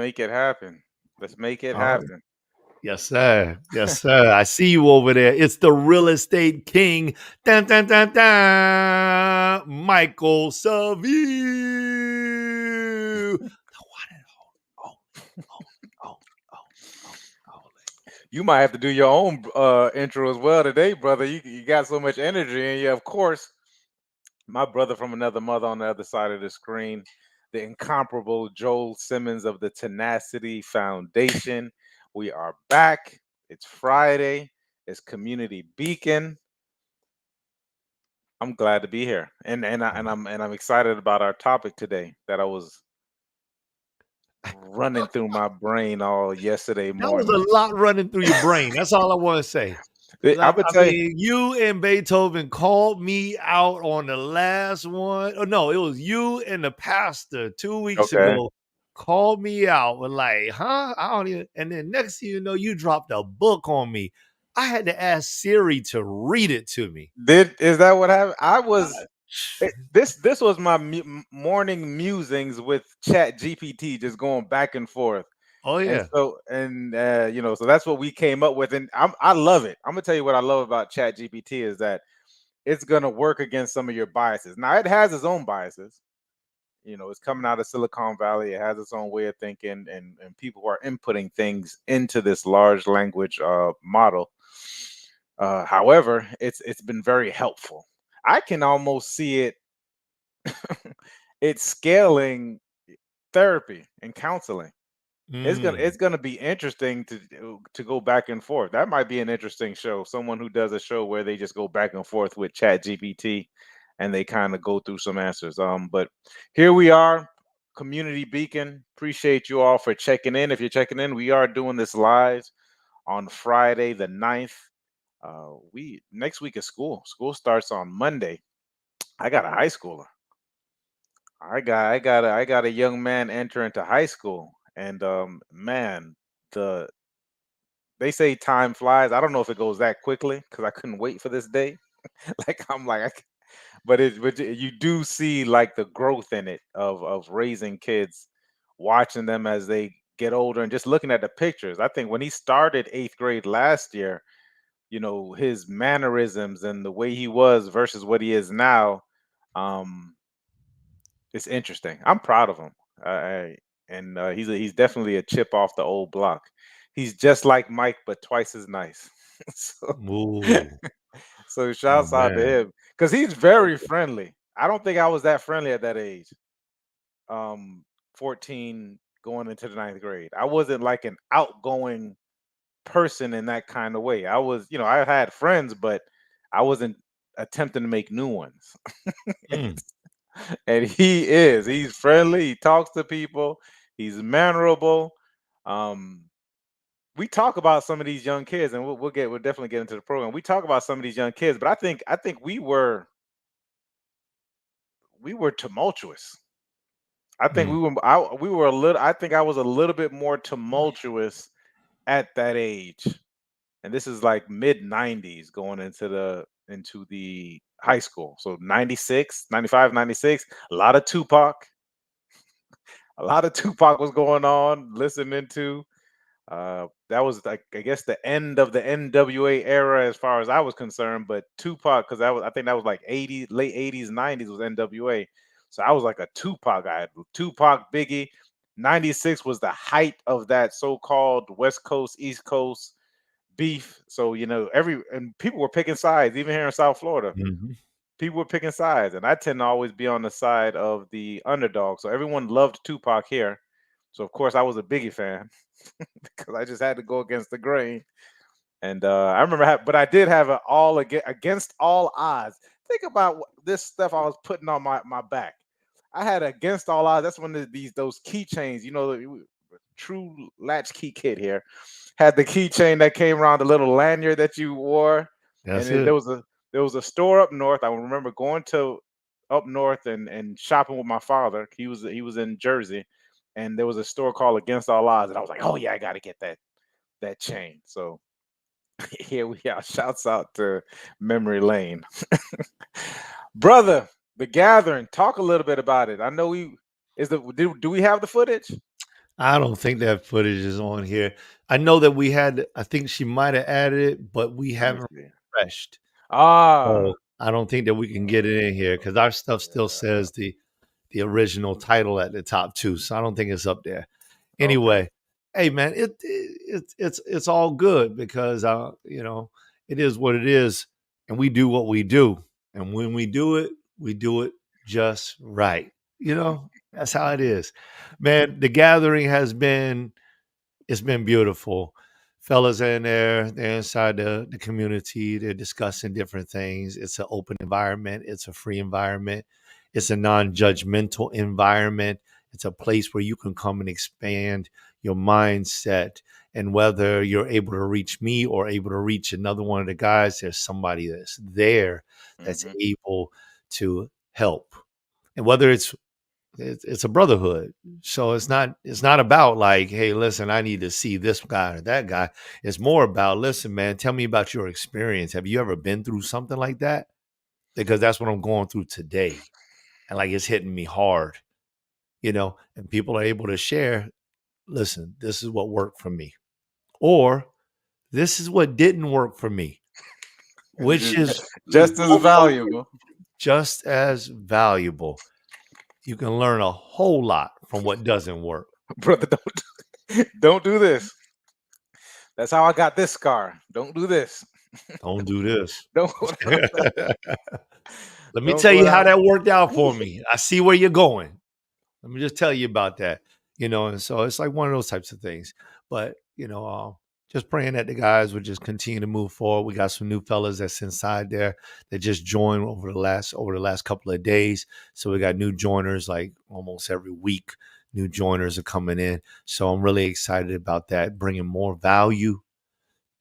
make it happen. Let's make it All right. happen. Yes, sir. Yes, sir. I see you over there. It's the real estate king. Dun, dun, dun, dun. Michael Saville. The one and only. Oh, oh. You might have to do your own intro as well today, brother. You got so much energy in you. Of course, my brother from another mother on the other side of the screen, the incomparable Joel Simmons of the Tenacity Foundation. We are back. It's Friday. It's Community Beacon. I'm glad to be here, and I'm excited about our topic today that I was running through my brain all yesterday That was morning. a lot running through your brain. That's all I want to say. I would tell you, You and Beethoven called me out on the last one. Oh no, it was you and the pastor 2 weeks okay. ago. Called me out with like, huh? I don't even. And then next thing you know, you dropped a book on me. I had to ask Siri to read it to me. Is that what happened? I Uh, was this was my morning musings with Chat GPT, just going back and forth, oh and yeah. so that's what we came up with, and I love it. I'm gonna tell you what I love about Chat GPT is that it's gonna work against some of your biases. Now it has its own biases. It's coming out of Silicon Valley. It has its own way of thinking, and people who are inputting things into this large language model. However, it's been very helpful. I can almost see it's scaling therapy and counseling. It's Mm, gonna be interesting to go back and forth. That might be an interesting show. Someone who does a show where they just go back and forth with Chat GPT and they kind of go through some answers. But here we are, Community Beacon. Appreciate you all for checking in. If you're checking in, we are doing this live on Friday the 9th. We next week is school. School starts on Monday. I got a high schooler. I got a young man enter into high school, and man, the they say time flies. I don't know if it goes that quickly because I couldn't wait for this day. Like I'm like, but you do see like the growth in it of raising kids, watching them as they get older, and just looking at the pictures. I think when he started eighth grade last year, his mannerisms and the way he was versus what he is now. Um, It's interesting. I'm proud of him. And he's definitely a chip off the old block. He's just like Mike, but twice as nice. so, ooh, so oh shouts out to man. him because he's very friendly. I don't think I was that friendly at that age. Um, 14 going into the ninth grade. I wasn't like an outgoing person in that kind of way. I was, I had friends, but I wasn't attempting to make new ones. Mm. And he is. He's friendly. He talks to people. He's mannerable. Um, we talk about some of these young kids, and we'll definitely get into the program. We talk about some of these young kids, but I think we were tumultuous. I think Mm. we were a little. I think I was a little bit more tumultuous at that age, and this is like mid '90s going into the high school. So 96, 95, 96. A lot of Tupac was going on, listening to. That was like I guess the end of the NWA era as far as I was concerned. But Tupac, because I think that was like late '80s, '90s was NWA. So I was like a Tupac guy. Tupac, Biggie. '96 was the height of that so-called West Coast, East Coast beef. So and people were picking sides, even here in South Florida. Mhm. People were picking sides, and I tend to always be on the side of the underdog. So everyone loved Tupac here. So of course I was a Biggie fan because I just had to go against the grain. And I remember, but I did have an against all odds. Think about this stuff I was putting on my back. I had against all odds. That's when those keychains, true latchkey kid here, had the keychain that came around the little lanyard that you wore, and That's then it. there was a store up north. I remember going to up north and shopping with my father. He was in Jersey, and there was a store called Against All Odds, and I was like, oh yeah, I got to get that chain. So here we are. Shouts out to Memory Lane, brother. The Gathering. Talk a little bit about it. I know we is the do we have the footage? I don't think that footage is on here. I know that we had. I think she might have added it, but we Let me haven't see. refreshed. Ah, So I don't think that we can get it in here because our stuff still says the original title at the top too. So I don't think it's up there. okay. Anyway, hey man, it's all good because it is what it is, and we do what we do, and when we do it just right. That's how it is, man. The gathering has been it's been beautiful. Fellas in there, they're inside the community, they're discussing different things. It's an open environment, it's a free environment, it's a non-judgmental environment. It's a place where you can come and expand your mindset. And whether you're able to reach me or able to reach another one of the guys, there's somebody that's there that's Hmm. able to help. And whether it's a brotherhood. So it's not about like, hey, listen, I need to see this guy or that guy. It's more about, listen, man, tell me about your experience. Have you ever been through something like that? Because that's what I'm going through today. And like it's hitting me hard, and people are able to share, listen, this is what worked for me. Or this is what didn't work for me, Which which is is just as almost valuable, just as valuable. You can learn a whole lot from what doesn't work. brother. Don't do this. That's how I got this scar. Don't do this. Don't do this. Don't go down that. Let me Don't tell go you how down. that worked out for me. I see where you're going. Let me just tell you about that. And so it's like one of those types of things. But just praying that the guys would just continue to move forward. We got some new fellas that's inside there that just joined over the last couple of days. So we got new joiners like almost every week. New joiners are coming in. So I'm really excited about that, bringing more value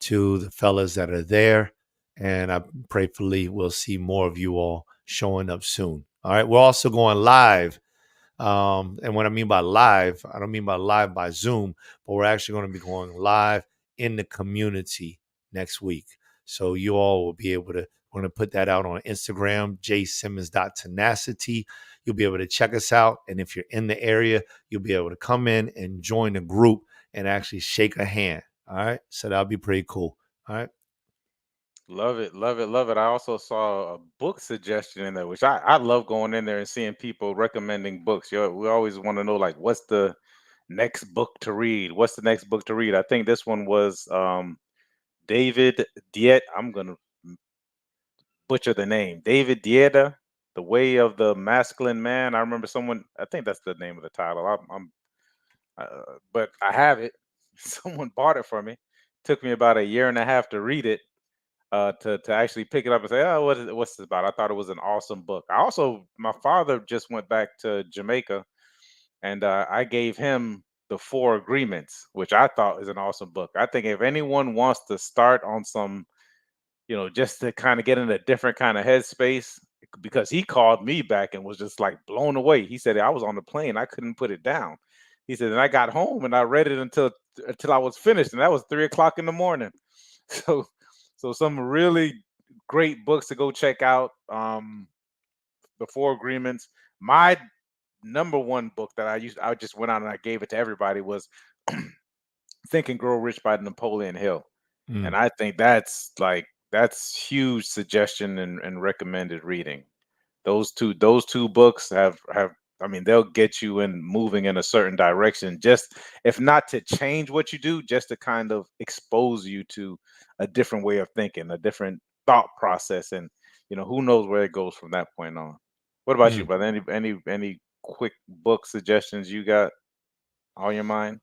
to the fellas that are there. And I prayfully will see more of you all showing up soon. All right. We're also going live. And what I mean by live, I don't mean by live by Zoom, but we're actually going to be going live in the community next week. So you all will be able to, we're going to put that out on Instagram, jsimmons.tenacity. You'll be able to check us out. And if you're in the area, you'll be able to come in and join the group and actually shake a hand. All right. So that'll be pretty cool. All right. Love it, love it, love it. I also saw a book suggestion in there, which I love going in there and seeing people recommending books. We always want to know like what's the next book to read? What's the next book to read? I think this one was David Diet. I'm gonna butcher the name. David Dieta, The Way of the Masculine Man. I remember someone. I think that's the name of the title. But I have it. Someone bought it for me. Took me about a year and a half to read it. To actually pick it up and say, oh, what's this about? I thought it was an awesome book. My father just went back to Jamaica, and I gave him the Four Agreements, which I thought is an awesome book. I think if anyone wants to start on some, just to kind of get in a different kind of headspace, because he called me back and was just like blown away. He said, I was on the plane, I couldn't put it down. He said, and I got home and I read it until I was finished, and that was 3 o'clock in the morning. So, so some really great books to go check out. The Four Agreements. My number one book that I just went out and I gave it to everybody was Think and Grow Rich by Napoleon Hill. And Mm, I think that's huge suggestion and recommended reading. Those two books have I mean they'll get you in moving in a certain direction, just if not to change what you do, just to kind of expose you to a different way of thinking, a different thought process, and who knows where it goes from that point on. What about you, mm. brother? Any quick book suggestions you got on your mind?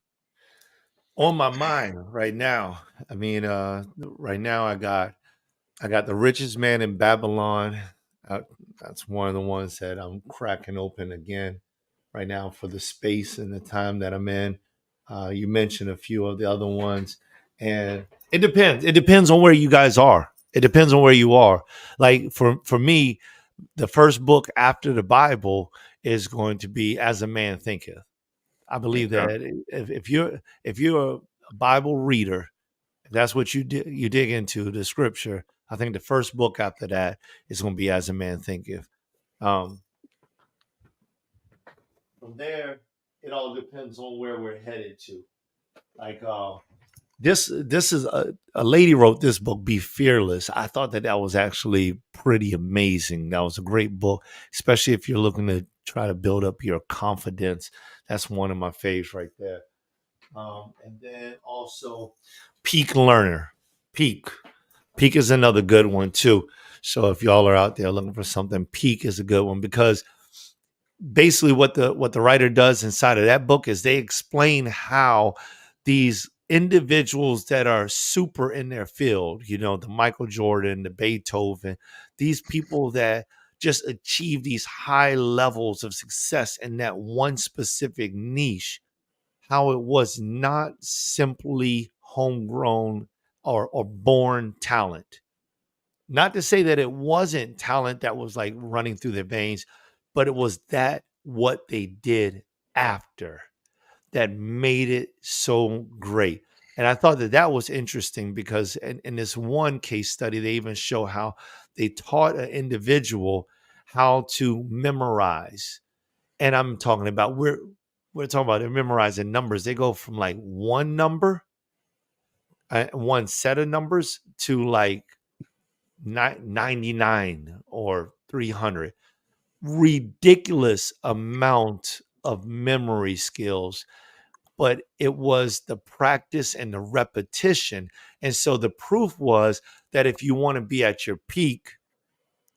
On my mind right now. I mean, right now I got The Richest Man in Babylon. Uh, that's one of the ones that I'm cracking open again right now for the space and the time that I'm in. You mentioned a few of the other ones, and it depends. It depends on where you guys are. It depends on where you are. Like for me, the first book after the Bible is going to be As a Man Thinketh. I believe Okay. that if you're a Bible reader, if that's what you dig into the scripture, I think the first book after that is going to be As a Man Thinketh. Um, from there. it all depends on where we're headed to. Like this is a lady wrote this book, Be Fearless. I thought that that was actually pretty amazing. That was a great book, especially if you're looking to try to build up your confidence. That's one of my faves right there. And then also Peak Learner. Peak. Peak is another good one too. So if y'all are out there looking for something, Peak is a good one because basically what the writer does inside of that book is they explain how these individuals that are super in their field, the Michael Jordan, the Beethoven, these people that just achieve these high levels of success in that one specific niche, how it was not simply homegrown or born talent. Not to say that it wasn't talent that was like running through their veins, but it was that what they did after that made it so great. And I thought that that was interesting because in this one case study, they even show how they taught an individual how to memorize. And I'm talking about we're talking about they're memorizing numbers. They go from like one number, one set of numbers to like 99 or 300. Ridiculous amount of memory skills, but it was the practice and the repetition. And so the proof was that if you want to be at your peak,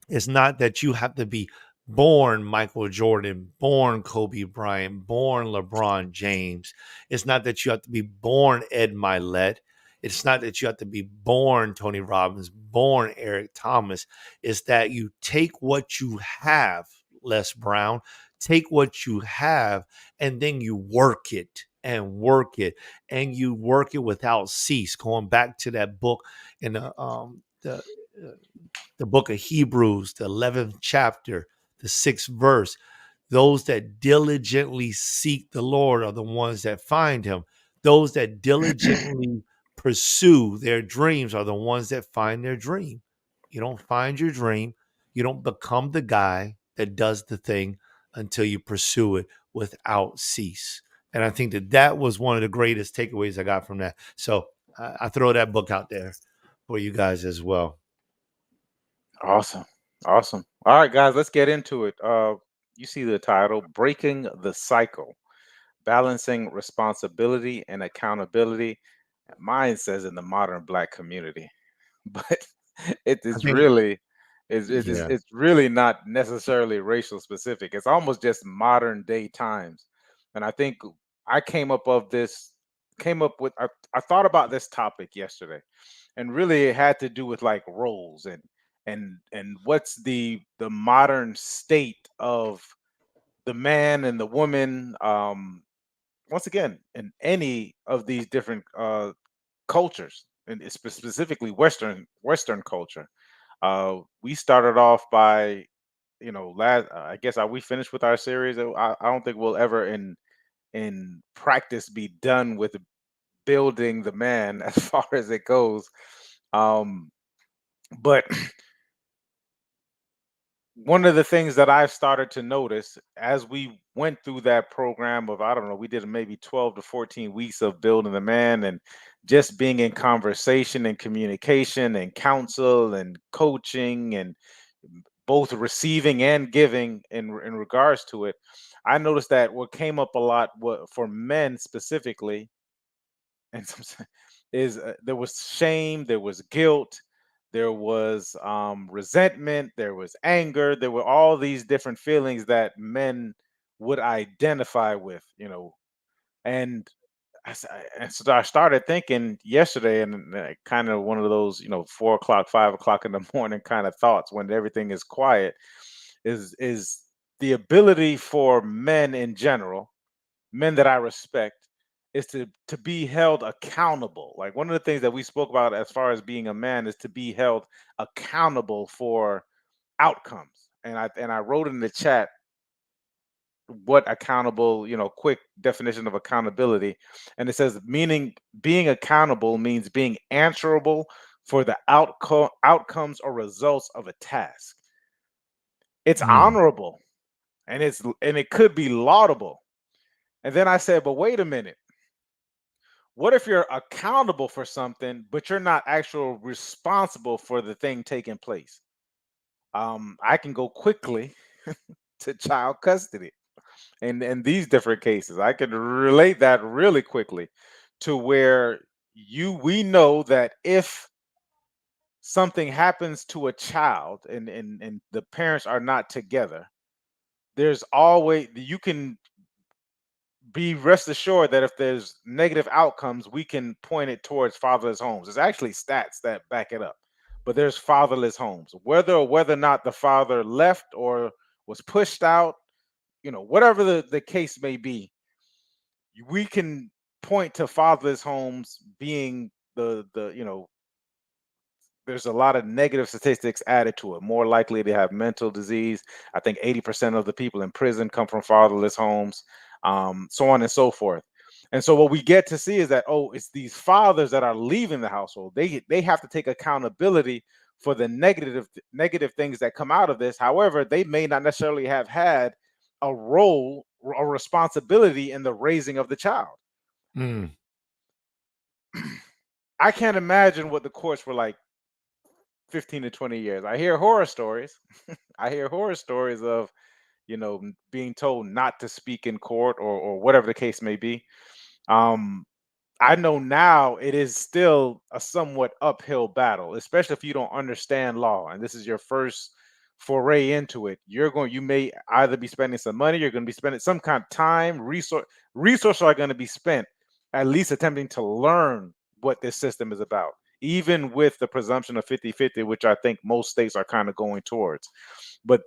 it's not that you have to be born Michael Jordan, born Kobe Bryant, born LeBron James. It's not that you have to be born Ed Milet. It's not that you have to be born Tony Robbins, born Eric Thomas. It's that you take what you have, Les Brown, take what you have, and then you work it and work it, and you work it without cease. Going back to that book in uh, the book of Hebrews, the 11th chapter, the 6th verse. Those that diligently seek the Lord are the ones that find him. Those that diligently pursue their dreams are the ones that find their dream. You don't find your dream. You don't become the guy that does the thing until you pursue it without cease. And I think that that was one of the greatest takeaways I got from that. So I throw that book out there for you guys as well. Awesome. Awesome. All right, guys, let's get into it. You see the title, Breaking the Cycle, Balancing Responsibility and Accountability. Mine says in the modern black community, but it I is think, really yeah. it's really not necessarily racial specific. It's almost just modern day times. And I think I came up with I thought about this topic yesterday, and really it had to do with like roles and what's the modern state of the man and the woman, once again, in any of these different cultures, and it's specifically Western culture. We started off by, last. I guess, are we finished with our series? I don't think we'll ever in practice be done with building the man as far as it goes. Um, but one of the things that I've started to notice as we went through that program of, I don't know, we did maybe 12 to 14 weeks of building the man and just being in conversation and communication and counsel and coaching and both receiving and giving in regards to it. I noticed that what came up a lot for men specifically, and is there was shame, there was guilt, there was resentment, there was anger, there were all these different feelings that men would identify with, and and so I started thinking yesterday, and kind of one of those, 4 o'clock, 5 o'clock in the morning kind of thoughts when everything is quiet, is the ability for men in general, men that I respect, is to be held accountable. Like, one of the things that we spoke about as far as being a man is to be held accountable for outcomes. And I wrote in the chat what accountable, quick definition of accountability. And it says, meaning being accountable means being answerable for the outcomes or results of a task. It's Mm, honorable, and it could be laudable. And then I said, but wait a minute. What if you're accountable for something, but you're not actual responsible for the thing taking place? I can go quickly to child custody in these different cases. I can relate that really quickly to where we know that if something happens to a child and the parents are not together, there's always you can be rest assured that if there's negative outcomes, we can point it towards fatherless homes. There's actually stats that back it up, but there's fatherless homes. Whether or not the father left or was pushed out, whatever the case may be, we can point to fatherless homes being the there's a lot of negative statistics added to it. More likely to have mental disease. I think 80% of the people in prison come from fatherless homes, so on and so forth. And so what we get to see is that, oh, it's these fathers that are leaving the household. They have to take accountability for the negative things that come out of this. However, they may not necessarily have had a role or responsibility in the raising of the child. Mm. I can't imagine what the courts were like 15 to 20 years. I hear horror stories. I hear horror stories of, being told not to speak in court or whatever the case may be. Um, I know now it is still a somewhat uphill battle, especially if you don't understand law and this is your first foray into it. You may either be spending some money, you're going to be spending some kind of time, resources are going to be spent at least attempting to learn what this system is about, even with the presumption of 50-50, which I think most states are kind of going towards. But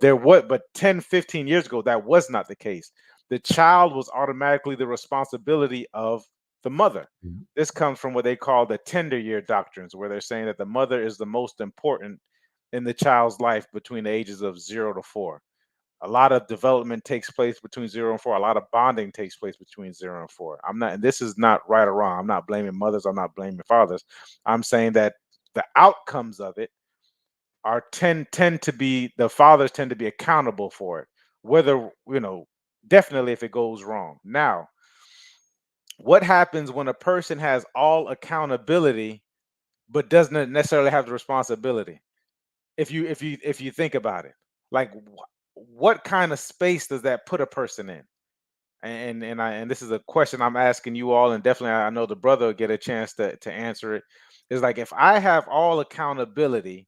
10, 15 years ago, that was not the case. The child was automatically the responsibility of the mother. Mhm. This comes from what they call the tender year doctrines, where they're saying that the mother is the most important in the child's life between the ages of 0 to 4. A lot of development takes place between 0 and 4. A lot of bonding takes place between 0 and 4. I'm not, and this is not right or wrong. I'm not blaming mothers. I'm not blaming fathers. I'm saying that the outcomes of it tend to be the fathers tend to be accountable for it, whether definitely if it goes wrong. Now, what happens when a person has all accountability but doesn't necessarily have the responsibility? If you think about it, like what kind of space does that put a person in? And this is a question I'm asking you all, and definitely I know the brother will get a chance to answer it. Is like, if I have all accountability,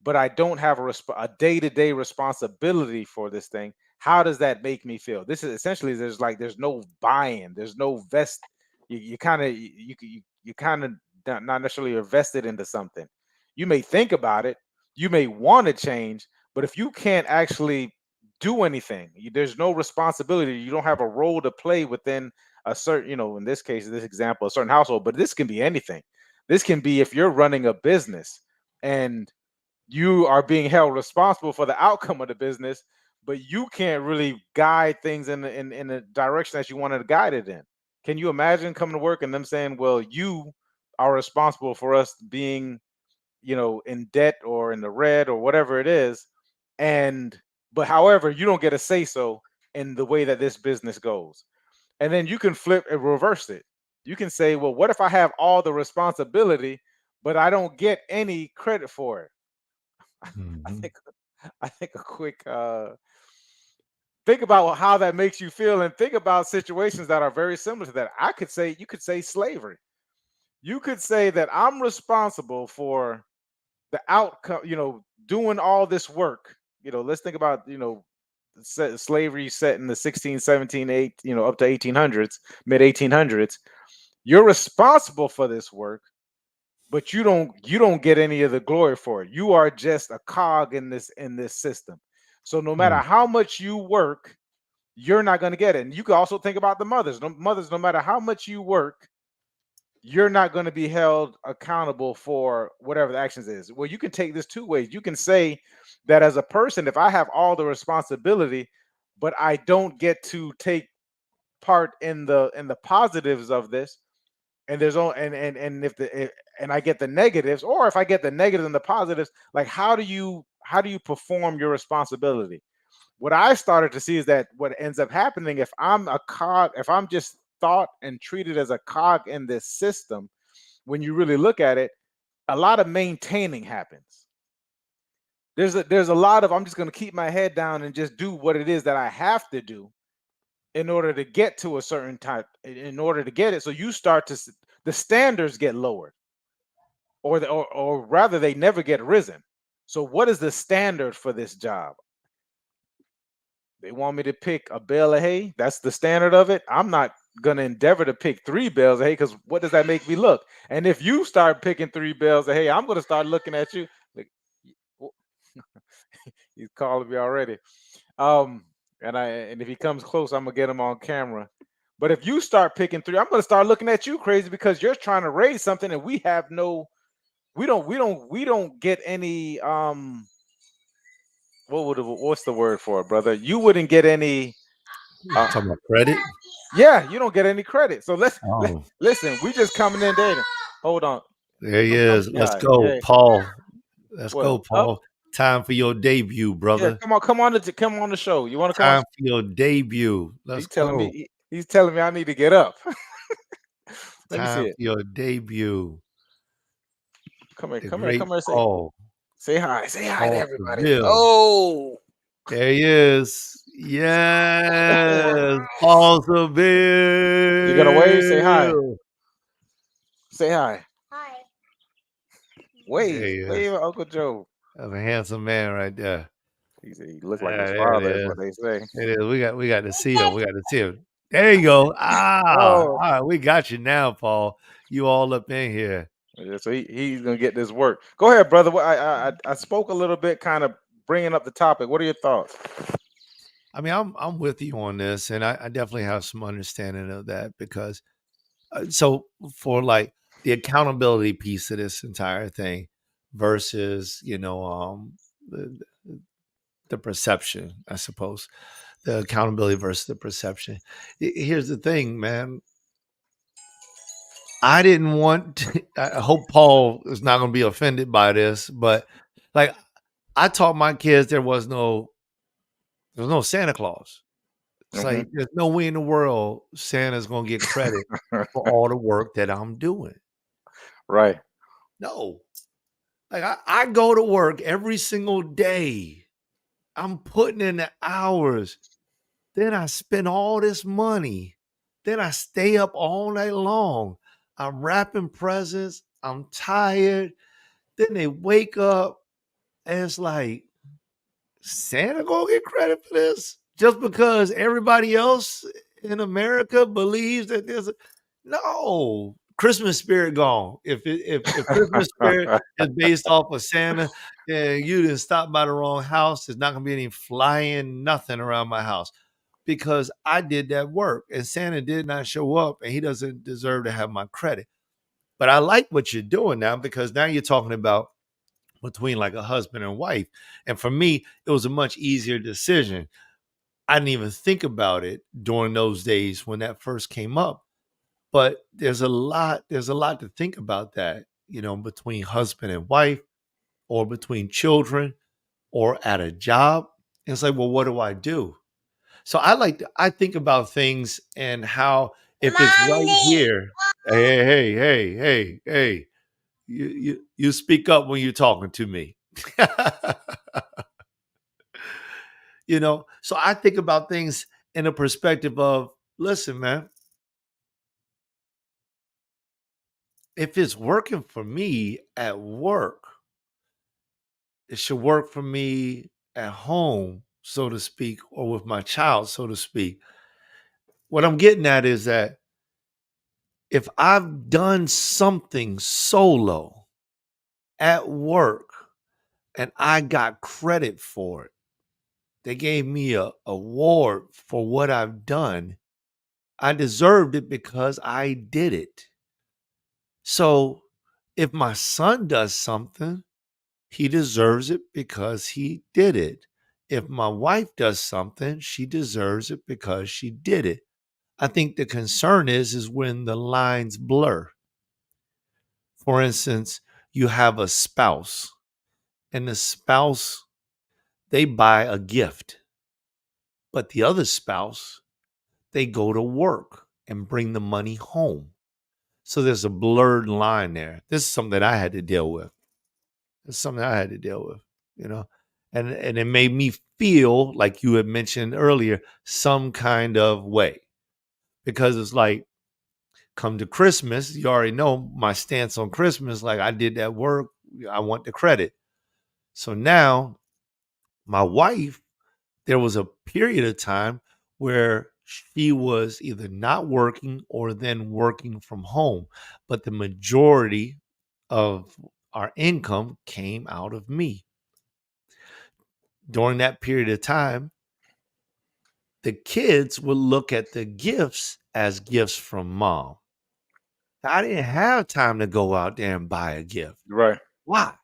but I don't have a day-to-day responsibility for this thing, how does that make me feel? This is essentially, there's no buy-in, there's no vest. You kind of you kind of not necessarily are vested into something. You may think about it, you may want to change, but if you can't actually do anything. There's no responsibility. You don't have a role to play within a certain, in this case, this example, a certain household, but this can be anything. This can be if you're running a business and you are being held responsible for the outcome of the business, but you can't really guide things in the direction that you wanted to guide it in. Can you imagine coming to work and them saying, well, you are responsible for us being in debt or in the red or whatever it is, and but however, you don't get a say so in the way that this business goes. And then you can flip and reverse it. You can say, well, what if I have all the responsibility, but I don't get any credit for it? I Mhm. think I think a quick think about how that makes you feel, and think about situations that are very similar to that. You could say slavery. You could say that I'm responsible for the outcome, doing all this work. Let's think about, slavery set in the 16, 17, 8, up to 1800s, mid 1800s. You're responsible for this work, but you don't get any of the glory for it. You are just a cog in this system. So no matter Mm. how much you work, you're not going to get it. And you can also think about the mothers. Mothers, no matter how much you work, you're not going to be held accountable for whatever the actions is. Well, you can take this two ways. You can say that as a person, if I have all the responsibility, but I don't get to take part in the positives of this, and there's all and and I get the negatives, or if I get the negatives and the positives, like how do you perform your responsibility? What I started to see is that what ends up happening, if I'm a cog, if I'm just thought and treated as a cog in this system, when you really look at it, a lot of maintaining happens. There's a lot of, I'm just going to keep my head down and just do what it is that I have to do in order to get to a certain type, in order to get it. So you start to the standards get lowered, or rather they never get risen. So what is the standard for this job? They want me to pick a bale of hay. That's the standard of it. I'm not gonna endeavor to pick 3 bales of hay, because what does that make me look? And if you start picking 3 bales of hay, I'm gonna start looking at you like, "Wh- he's calling me already." Um, and if he comes close, I'm gonna get him on camera. But if you start picking 3, I'm gonna start looking at you crazy, because you're trying to raise something and we have no, we don't get any what's the word for it, brother? You wouldn't get any You uh talking about credit? yeah, you don't get any credit. So Oh, listen, we just coming in there. Hold on. there he Come is. say Let's hi. go, Yeah. Paul. Let's What? go, Up? Paul. Time for your debut, Yeah, brother. come on the show. You want to come on? Time for your debut. Let's He's telling me go. he's telling me I need to get up. Let me see Time it. for your debut. Come here, The come here, great come here. Paul. Say hi to Paul everybody. Seville. Oh, There he is. Yes, Paul you gonna wave? Say hi. Seville. Say hi. There Wave, he wave is. at Uncle Joe. That's a handsome man right there. He said he looked like Ah, his there it father, is is. what they say. It is. We got to see him. We got to see him. There you go. Ah, Oh, all right. We got you now, Paul. You all up in here. yeah, so he's gonna get this work. Go ahead, brother. I spoke a little bit, kind of bringing up the topic. What are your thoughts? I mean, I'm with you on this, and I definitely have some understanding of that because so for like the accountability piece of this entire thing versus the, the perception, I suppose, the accountability versus the perception. Here's the thing, man. I didn't want to, I hope Paul is not going to be offended by this, but like I taught my kids there was no Santa Claus. It's Hmm. like there's no way in the world Santa's going to get credit for all the work that I'm doing. Right. No. Like I go to work every single day. I'm putting in the hours. Then I spend all this money. Then I stay up all night long. I'm wrapping presents. I'm tired. Then they wake up and it's like, Santa gonna get credit for this? Just because everybody else in America believes that there's a no Christmas spirit gone. If Christmas spirit is based off of Santa, then you didn't stop by the wrong house. There's not gonna be any flying nothing around my house because I did that work and Santa did not show up and he doesn't deserve to have my credit. But I like what you're doing now because now you're talking about between like a husband and wife. And for me, it was a much easier decision. I didn't even think about it during those days when that first came up. But there's a lot to think about that, between husband and wife or between children or at a job. And it's like, well, what do I do? So I think about things and how if it's right here, hey, hey, hey, hey, hey, you speak up when you're talking to me. So I think about things in a perspective of, listen, man, if it's working for me at work, it should work for me at home, so to speak, or with my child, so to speak. What I'm getting at is that if I've done something solo at work and I got credit for it, they gave me a award for what I've done. I deserved it because I did it. So if my son does something, he deserves it because he did it. If my wife does something, she deserves it because she did it. I think the concern is when the lines blur. For instance, you have a spouse and the spouse they buy a gift, but the other spouse they go to work and bring the money home. So there's a blurred line there. This is something that I had to deal with. It's something I had to deal with, you know, and it made me feel like you had mentioned earlier, some kind of way, because it's like, come to Christmas, you already know my stance on Christmas. Like, I did that work, I want the credit. So now my wife, there was a period of time where she was either not working or then working from home, but the majority of our income came out of me. During that period of time, the kids would look at the gifts as gifts from mom. I didn't have time to go out there and buy a gift. Right. Why?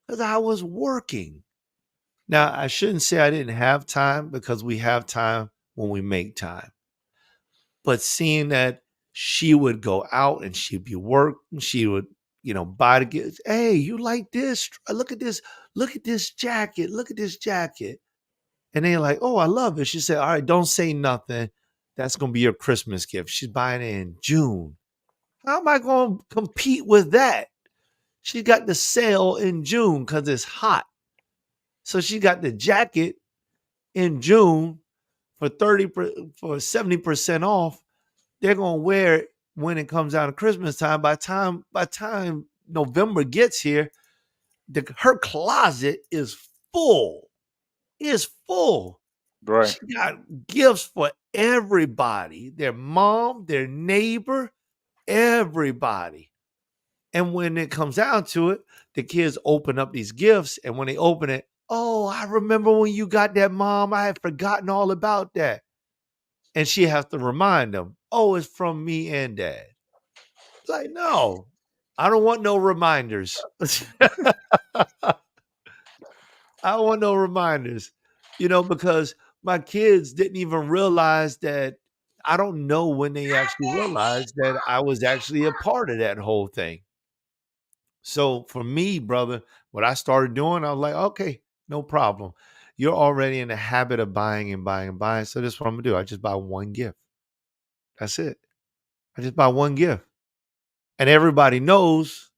Because I was working. Now, I shouldn't say I didn't have time, because we have time when we make time. But seeing that she would go out and she'd be working, she would, buy the gifts. Hey, you like this? Look at this jacket. Look at this jacket. And they're like, oh, I love it. She said, all right, don't say nothing. That's going to be your Christmas gift. She's buying it in June. How am I going to compete with that? She got the sale in June because it's hot. So she got the jacket in June for 70% off. They're gonna wear it when it comes down to Christmas time. By time November gets here, her closet is full. Is full. Right. She got gifts for everybody, their mom, their neighbor, everybody. And when it comes down to it, the kids open up these gifts, and when they open it, oh, I remember when you got that, mom. I had forgotten all about that. And she has to remind them, oh, it's from me and dad. Like, no, I don't want no reminders. I don't want no reminders, because my kids didn't even realize that. I don't know when they actually realized that I was actually a part of that whole thing. So for me, brother, what I started doing, I was like, okay, no problem. You're already in the habit of buying and buying and buying. So this is what I'm gonna do. I just buy one gift. That's it. I just buy one gift. And everybody knows,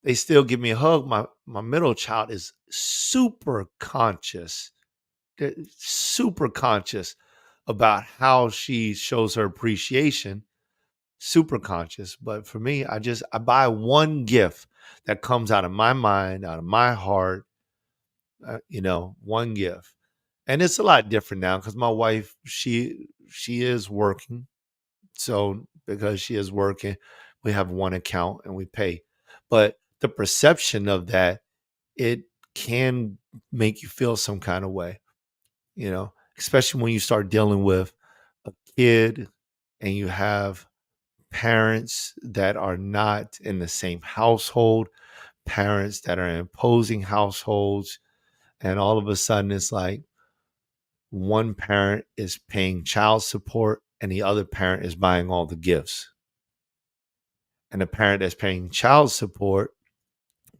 they still give me a hug. My middle child is super conscious. Super conscious about how she shows her appreciation. Super conscious. But for me, I buy one gift that comes out of my mind, out of my heart, one gift. And it's a lot different now because my wife, she is working. So because she is working, we have one account and we pay. But the perception of that, it can make you feel some kind of way, especially when you start dealing with a kid and you have parents that are not in the same household, parents that are in opposing households, and all of a sudden it's like one parent is paying child support and the other parent is buying all the gifts. And the parent that's paying child support,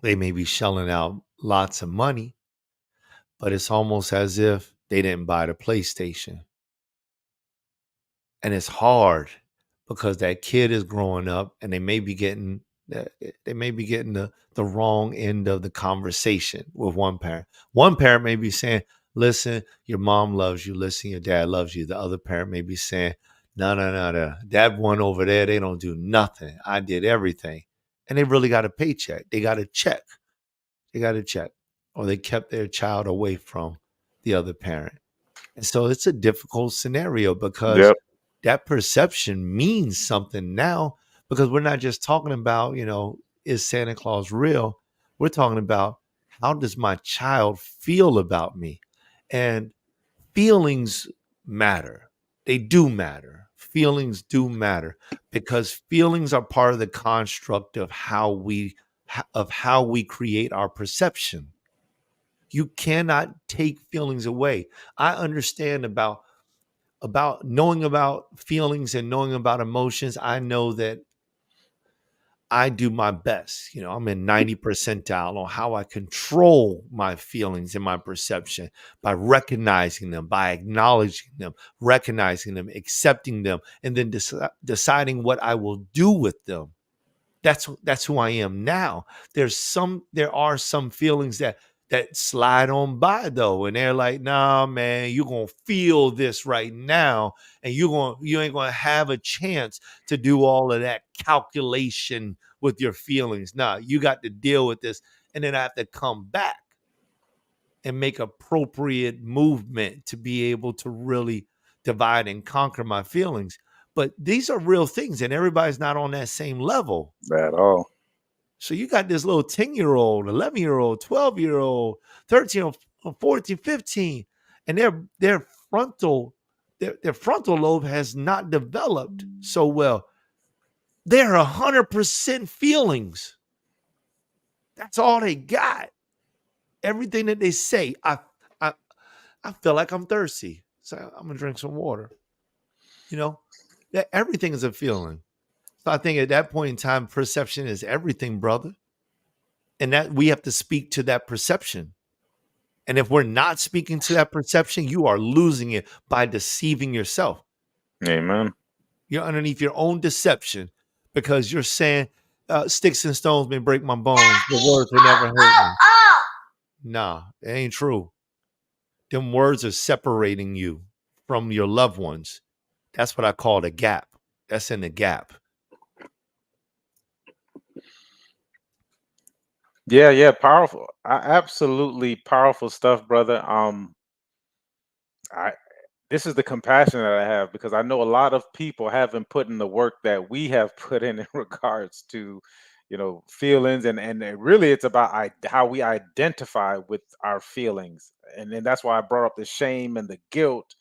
they may be shelling out lots of money, but it's almost as if they didn't buy the PlayStation. And it's hard because that kid is growing up and they may be getting the wrong end of the conversation with one parent. One parent may be saying, listen, your mom loves you. Listen, your dad loves you. The other parent may be saying, no, no, no, no. That one over there, they don't do nothing. I did everything. And they really got a paycheck. They got a check. They got a check. Or they kept their child away from the other parent. And so it's a difficult scenario because Yep. that perception means something now, because we're not just talking about, is Santa Claus real? We're talking about, how does my child feel about me? And feelings matter. They do matter. Feelings do matter because feelings are part of the construct of how we create our perception. You cannot take feelings away. I understand about knowing about feelings and knowing about emotions. I know that I do my best. I'm in 90 percentile on how I control my feelings and my perception by recognizing them, by acknowledging them, recognizing them, accepting them, and then deciding what I will do with them. That's who I am now. There are some feelings that slide on by though, and they're like, nah, man, you're gonna feel this right now, and you ain't gonna have a chance to do all of that calculation with your feelings. Nah, you got to deal with this, and then I have to come back and make appropriate movement to be able to really divide and conquer my feelings. But these are real things, and everybody's not on that same level. At all. So you got this little 10-year-old, 11-year-old, 12-year-old, 13, or 14, 15, and frontal their frontal lobe has not developed so well. They're 100% feelings. That's all they got. Everything that they say, I I feel like I'm thirsty. So I'm gonna drink some water. You know, that everything is a feeling. So I think at that point in time, perception is everything, brother. And that we have to speak to that perception. And if we're not speaking to that perception, you are losing it by deceiving yourself. Amen. You're underneath your own deception because you're saying sticks and stones may break my bones, but words will never hurt me. Nah, it ain't true. Them words are separating you from your loved ones. That's what I call the gap. That's in the gap. Yeah, yeah, powerful. Absolutely powerful stuff, brother. I this is the compassion that I have because I know a lot of people haven't put in the work that we have put in regards to, feelings and really it's about how we identify with our feelings, and then that's why I brought up the shame and the guilt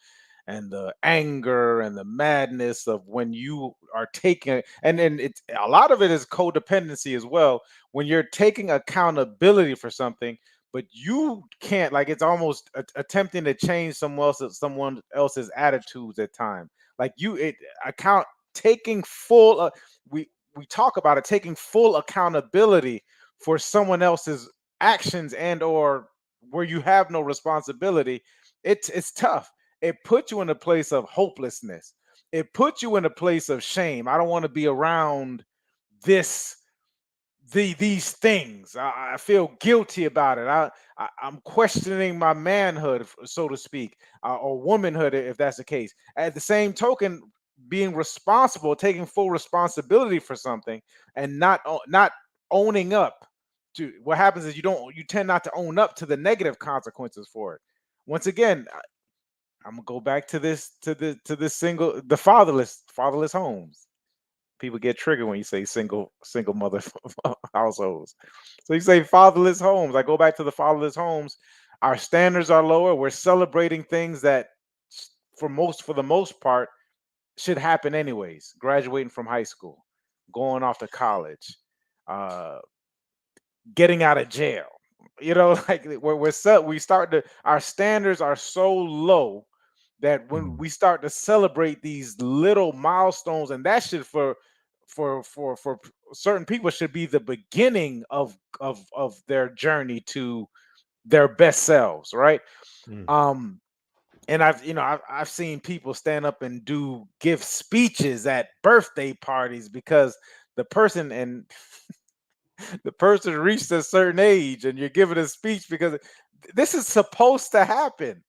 and the anger and the madness of when you are taking, and then it's a lot of it is codependency as well, when you're taking accountability for something but you can't, like, it's almost attempting to change someone else's attitudes at time, like you it account taking full we talk about it, taking full accountability for someone else's actions and or where you have no responsibility. It's tough. It puts you in a place of hopelessness. It puts you in a place of shame. I don't want to be around this these things. I feel guilty about it. I'm questioning my manhood, so to speak, or womanhood, if that's the case. At the same token, being responsible, taking full responsibility for something, and not owning up to what happens is you tend not to own up to the negative consequences for it. Once again, I'm gonna go back to this the fatherless homes. People get triggered when you say single mother households. So you say fatherless homes. I go back to the fatherless homes. Our standards are lower. We're celebrating things that for the most part should happen anyways. Graduating from high school, going off to college, uh, getting out of jail. Like we start to our standards are so low that when Mm, we start to celebrate these little milestones, and that should for certain people should be the beginning of their journey to their best selves, right? mm, um and I've seen people stand up and give speeches at birthday parties because the person and the person reached a certain age and you're giving a speech because this is supposed to happen.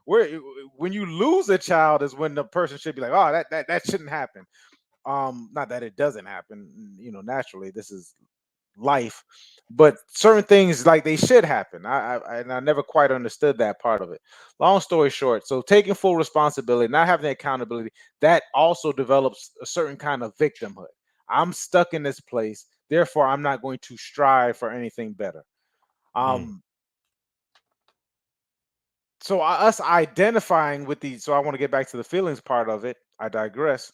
Where when you lose a child is when the person should be like, oh, that shouldn't happen. Not that it doesn't happen, naturally, this is life, but certain things, like, they should happen. I never quite understood that part of it. Long story short, so taking full responsibility, not having the accountability, that also develops a certain kind of victimhood. I'm stuck in this place, therefore I'm not going to strive for anything better. mm, um so us identifying with these, so I want to get back to the feelings part of it. I digress.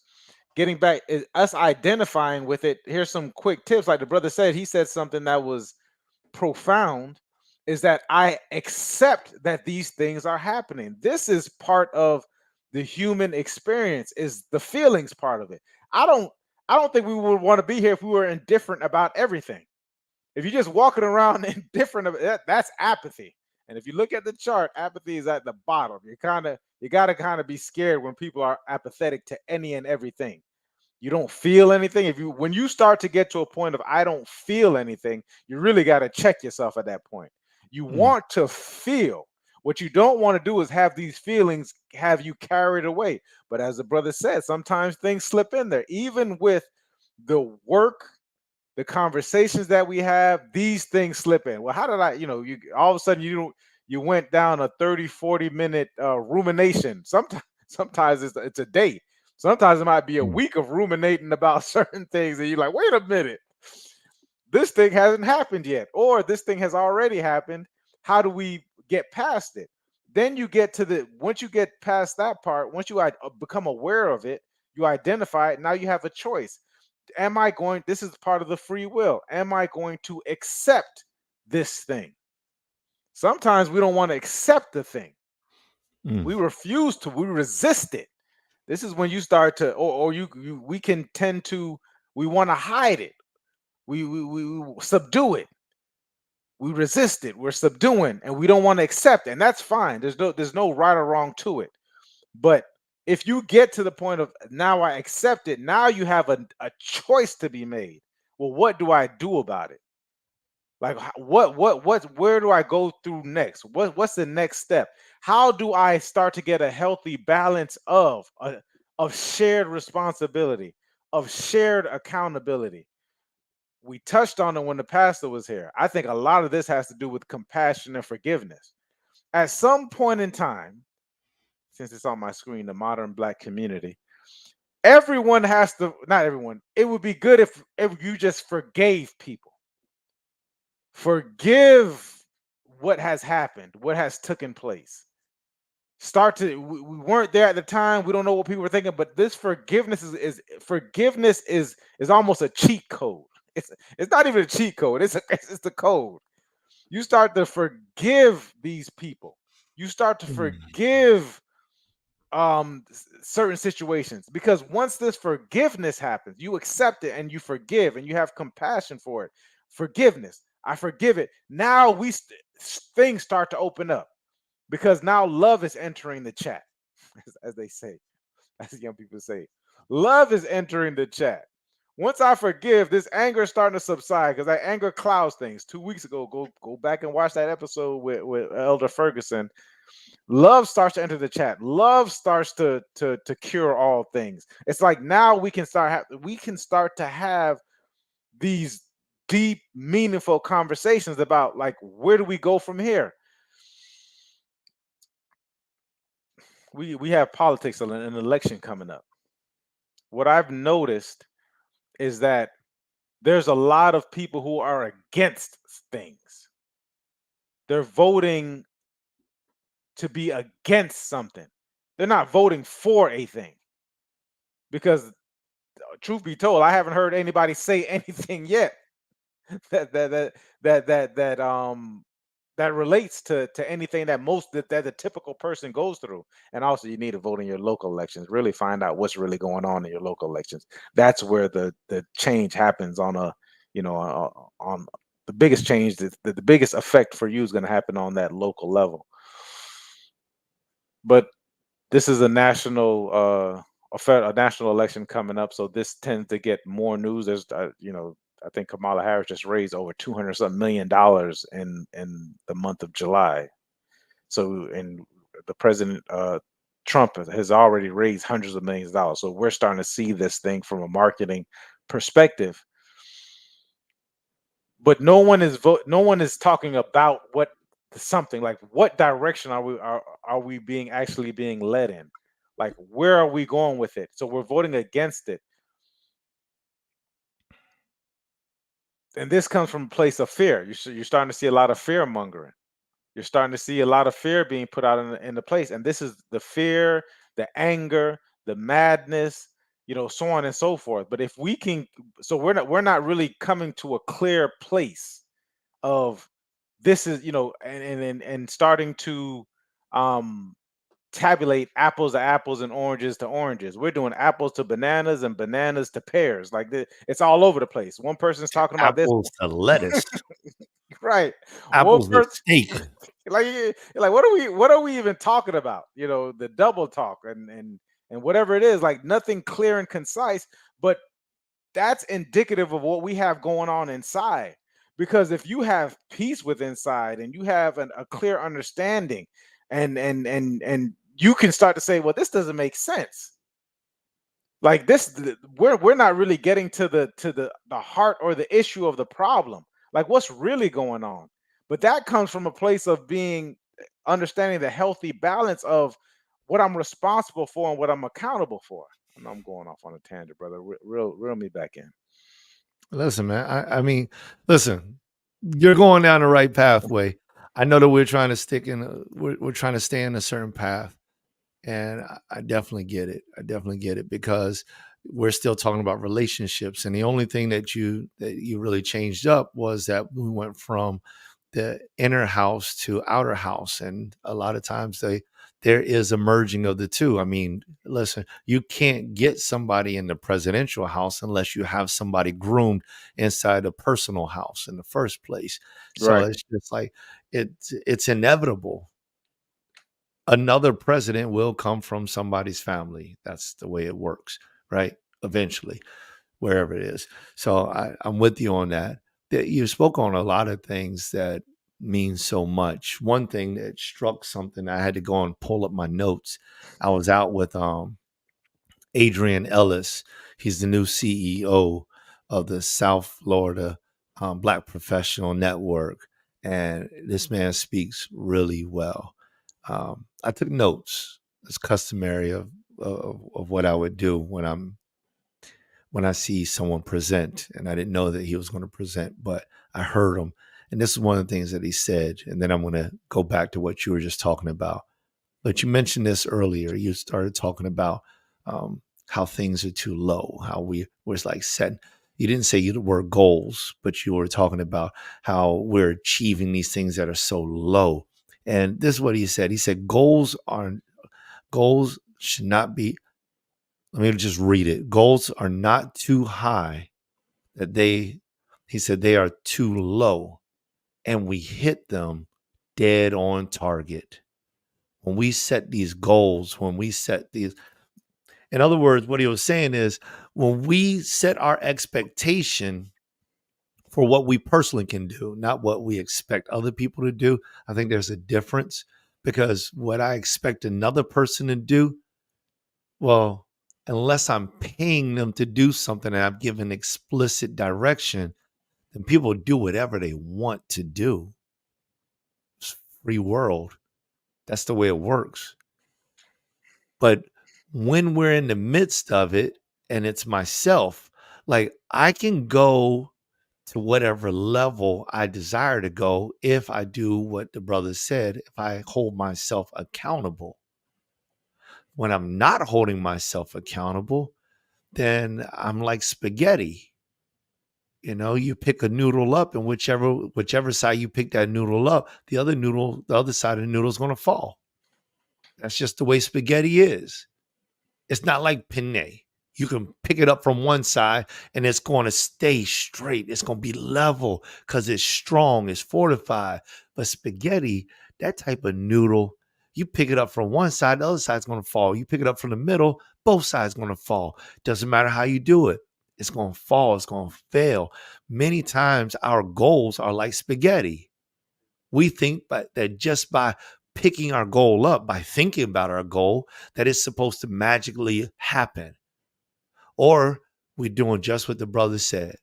Getting back is us identifying with it. Here's some quick tips. Like the brother said, he said something that was profound, is that I accept that these things are happening. This is part of the human experience, is the feelings part of it. I don't I don't think we would want to be here if we were indifferent about everything. If you're just walking around indifferent, that's apathy. And if you look at the chart, apathy is at the bottom. You gotta kind of be scared when people are apathetic to any and everything. You don't feel anything. If you When you start to get to a point of I don't feel anything, you really got to check yourself at that point. You Mm, want to feel. What you don't want to do is have these feelings have you carried away. But as the brother said, sometimes things slip in there. Even with the work, the conversations that we have, these things slip in. Well, how did I, you all of a sudden you went down a 30-40 minute rumination. Sometimes it's a day. Sometimes it might be a mm, week of ruminating about certain things, and you're like, wait a minute, this thing hasn't happened yet, or this thing has already happened. How do we get past it? Then you get to the once you get past that part, once you become aware of it, you identify it. Now you have a choice. Am I going? This is part of the free will. Am I going to accept this thing? Sometimes we don't want to accept the thing. mm, We refuse to. We resist it. This is when you start to, or you we can tend to. We want to hide it. We subdue it. We resist it. We're subduing, and we don't want to accept it. And that's fine. There's no right or wrong to it. But if you get to the point of now I accept it, now you have a choice to be made. Well, what do I do about it? Like where do I go through next? What's the next step? How do I start to get a healthy balance of shared responsibility, of shared accountability? We touched on it when the pastor was here. I think a lot of this has to do with compassion and forgiveness. At some point in time, since it's on my screen, the modern black community, everyone has to, not everyone, it would be good if you just forgave people. Forgive what has happened, what has taken place. We weren't there at the time. We don't know what people were thinking, but this forgiveness is almost a cheat code. It's not even a cheat code. It's the code. You start to forgive these people. You start to mm, forgive certain situations, because once this forgiveness happens, you accept it and you forgive and you have compassion for it. Forgiveness, I forgive it. Now things start to open up, because now love is entering the chat. As they say, as young people say, love is entering the chat. Once I forgive, this anger is starting to subside, because that anger clouds things. 2 weeks ago, go back and watch that episode with Elder Ferguson. Love starts to enter the chat. Love starts to cure all things. It's like now we can start to have these deep, meaningful conversations about, like, where do we go from here? We have politics and an election coming up. What I've noticed is that there's a lot of people who are against things. They're voting to be against something. They're not voting for a thing, because truth be told, I haven't heard anybody say anything yet that that that that that that that relates to anything that the typical person goes through. And also, you need to vote in your local elections. Really find out what's really going on in your local elections. That's where the change happens on a on the biggest change. The biggest effect for you is going to happen on that local level. But this is a a national election coming up, so this tends to get more news. There's I think Kamala Harris just raised over 200 something $1 million in the month of July. So, and the president Trump has already raised hundreds of millions of dollars. So we're starting to see this thing from a marketing perspective, but no one is talking about what something like what direction are we being actually being led in, like where are we going with it. So we're voting against it, and this comes from a place of fear. You're starting to see a lot of fear mongering. You're starting to see a lot of fear being put out in the place, and this is the fear, the anger, the madness, so on and so forth. But if we can, so we're not really coming to a clear place of this is, and starting to um tabulate apples to apples and oranges to oranges. We're doing apples to bananas and bananas to pears. Like it's all over the place. One person's talking about this, Apples to lettuce, right? One apples to person steak. like like what are we even talking about? The double talk and whatever it is, like nothing clear and concise, but that's indicative of what we have going on inside. Because if you have peace with inside and you have a clear understanding and you can start to say, well, this doesn't make sense. Like we're not really getting to the heart or the issue of the problem. Like what's really going on. But that comes from a place of being understanding the healthy balance of what I'm responsible for and what I'm accountable for. I know I'm going off on a tangent, brother. Reel me back in. Listen, man. I mean, listen. You're going down the right pathway. I know that we're trying to stick in. We're trying to stay in a certain path, and I definitely get it. I definitely get it because we're still talking about relationships, and the only thing that you really changed up was that we went from the inner house to outer house, and a lot of times there is a merging of the two. I mean, listen, you can't get somebody in the presidential house unless you have somebody groomed inside a personal house in the first place. So Right. it's just like it's inevitable. Another president will come from somebody's family. That's the way it works, right? Eventually, wherever it is. So I'm with you on that. You spoke on a lot of things that mean so much. One thing that struck something, I had to go and pull up my notes. I was out with Adrian Ellis. He's the new CEO of the South Florida Black Professional Network. And this man speaks really well. I took notes. It's customary of what I would do when I see someone present, and I didn't know that he was going to present, but I heard him. And this is one of the things that he said. And then I'm going to go back to what you were just talking about. But you mentioned this earlier. You started talking about how things are too low, how we was like setting. You didn't say the word goals, but you were talking about how we're achieving these things that are so low. And this is what he said. He said goals should not be. Let me just read it. Goals are not too high that he said they are too low, and we hit them dead on target. When we set these goals, when we set these, in other words, what he was saying is when we set our expectation for what we personally can do, not what we expect other people to do, I think there's a difference because what I expect another person to do, well, unless I'm paying them to do something and I've given explicit direction, then people do whatever they want to do. It's free world. That's the way it works. But when we're in the midst of it and it's myself, like I can go to whatever level I desire to go if I do what the brother said, if I hold myself accountable. When I'm not holding myself accountable, then I'm like spaghetti. You know, you pick a noodle up, and whichever side you pick that noodle up, the other side of the noodle is going to fall. That's just the way spaghetti is. It's not like penne. You can pick it up from one side and it's going to stay straight. It's going to be level because it's strong, it's fortified. But spaghetti, that type of noodle, you pick it up from one side, the other side's going to fall. You pick it up from the middle, both sides going to fall. Doesn't matter how you do it. It's going to fall. It's going to fail. Many times our goals are like spaghetti. We think that just by picking our goal up, by thinking about our goal, that it's supposed to magically happen. Or we're doing just what the brother said.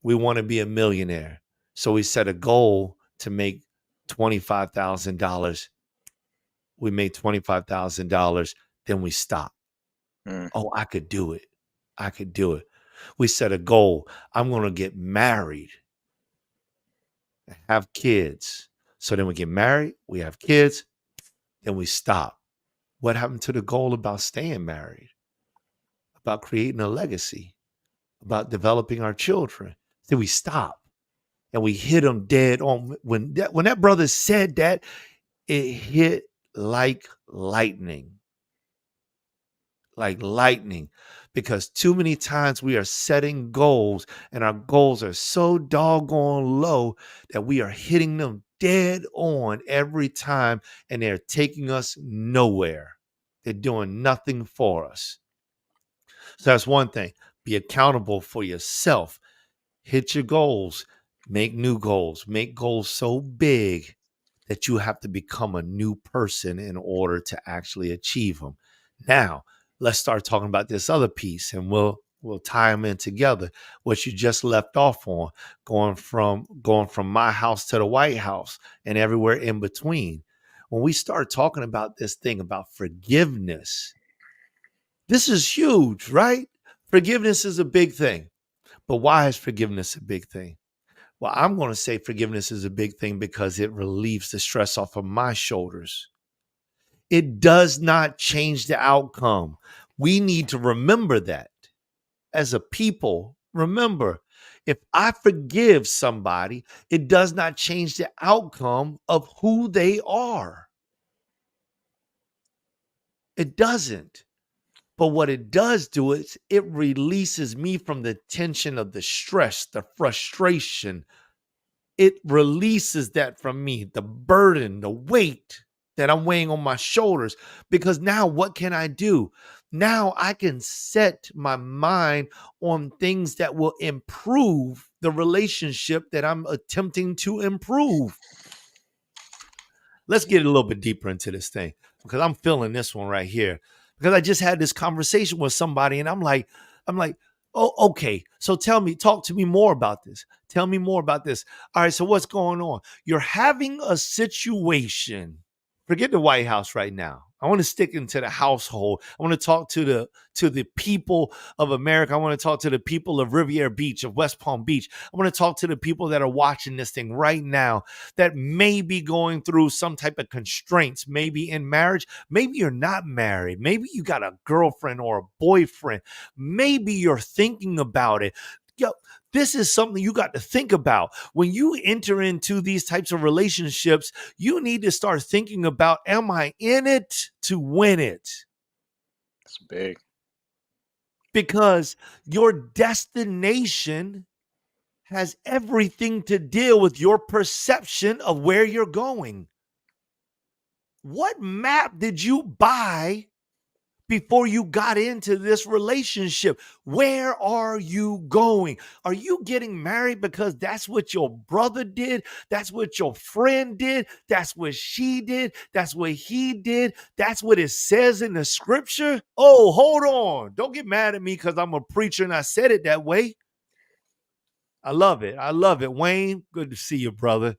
We want to be a millionaire. So we set a goal to make $25,000. We made $25,000. Then we stop. Mm. Oh, I could do it. I could do it. We set a goal. I'm going to get married, have kids. So then we get married, we have kids, then we stop. What happened to the goal about staying married, about creating a legacy, about developing our children? Then we stop and we hit them dead on. When that brother said that, it hit like lightning, like lightning, because too many times we are setting goals and our goals are so doggone low that we are hitting them dead on every time and they're taking us nowhere. They're doing nothing for us. So that's one thing. Be accountable for yourself. Hit your goals, make goals so big that you have to become a new person in order to actually achieve them. Now, let's start talking about this other piece and we'll tie them in together. What you just left off on, going from my house to the White House and everywhere in between. When we start talking about this thing about forgiveness, this is huge, right? Forgiveness is a big thing. But why is forgiveness a big thing? Well, I'm going to say forgiveness is a big thing because it relieves the stress off of my shoulders. It does not change the outcome. We need to remember that as a people. Remember, if I forgive somebody, it does not change the outcome of who they are. It doesn't. But what it does do is it releases me from the tension of the stress, the frustration. It releases that from me, the burden, the weight that I'm weighing on my shoulders. Because now what can I do? Now I can set my mind on things that will improve the relationship that I'm attempting to improve. Let's get a little bit deeper into this thing because I'm feeling this one right here. Because I just had this conversation with somebody and I'm like, oh, okay. So talk to me more about this. Tell me more about this. All right. So what's going on? You're having a situation. Forget the White House right now. I want to stick into the household. I want to talk to the people of America. I want to talk to the people of Riviera Beach, of West Palm Beach. I want to talk to the people that are watching this thing right now that may be going through some type of constraints, maybe in marriage. Maybe you're not married. Maybe you got a girlfriend or a boyfriend. Maybe you're thinking about it. Yo, this is something you got to think about. When you enter into these types of relationships, you need to start thinking about, am I in it to win it? It's big. Because your destination has everything to deal with your perception of where you're going. What map did you buy before you got into this relationship? Where are you going? Are you getting married because that's what your brother did? That's what your friend did? That's what she did? That's what he did? That's what it says in the scripture? Oh, hold on. Don't get mad at me because I'm a preacher and I said it that way. I love it. I love it. Wayne, good to see you, brother.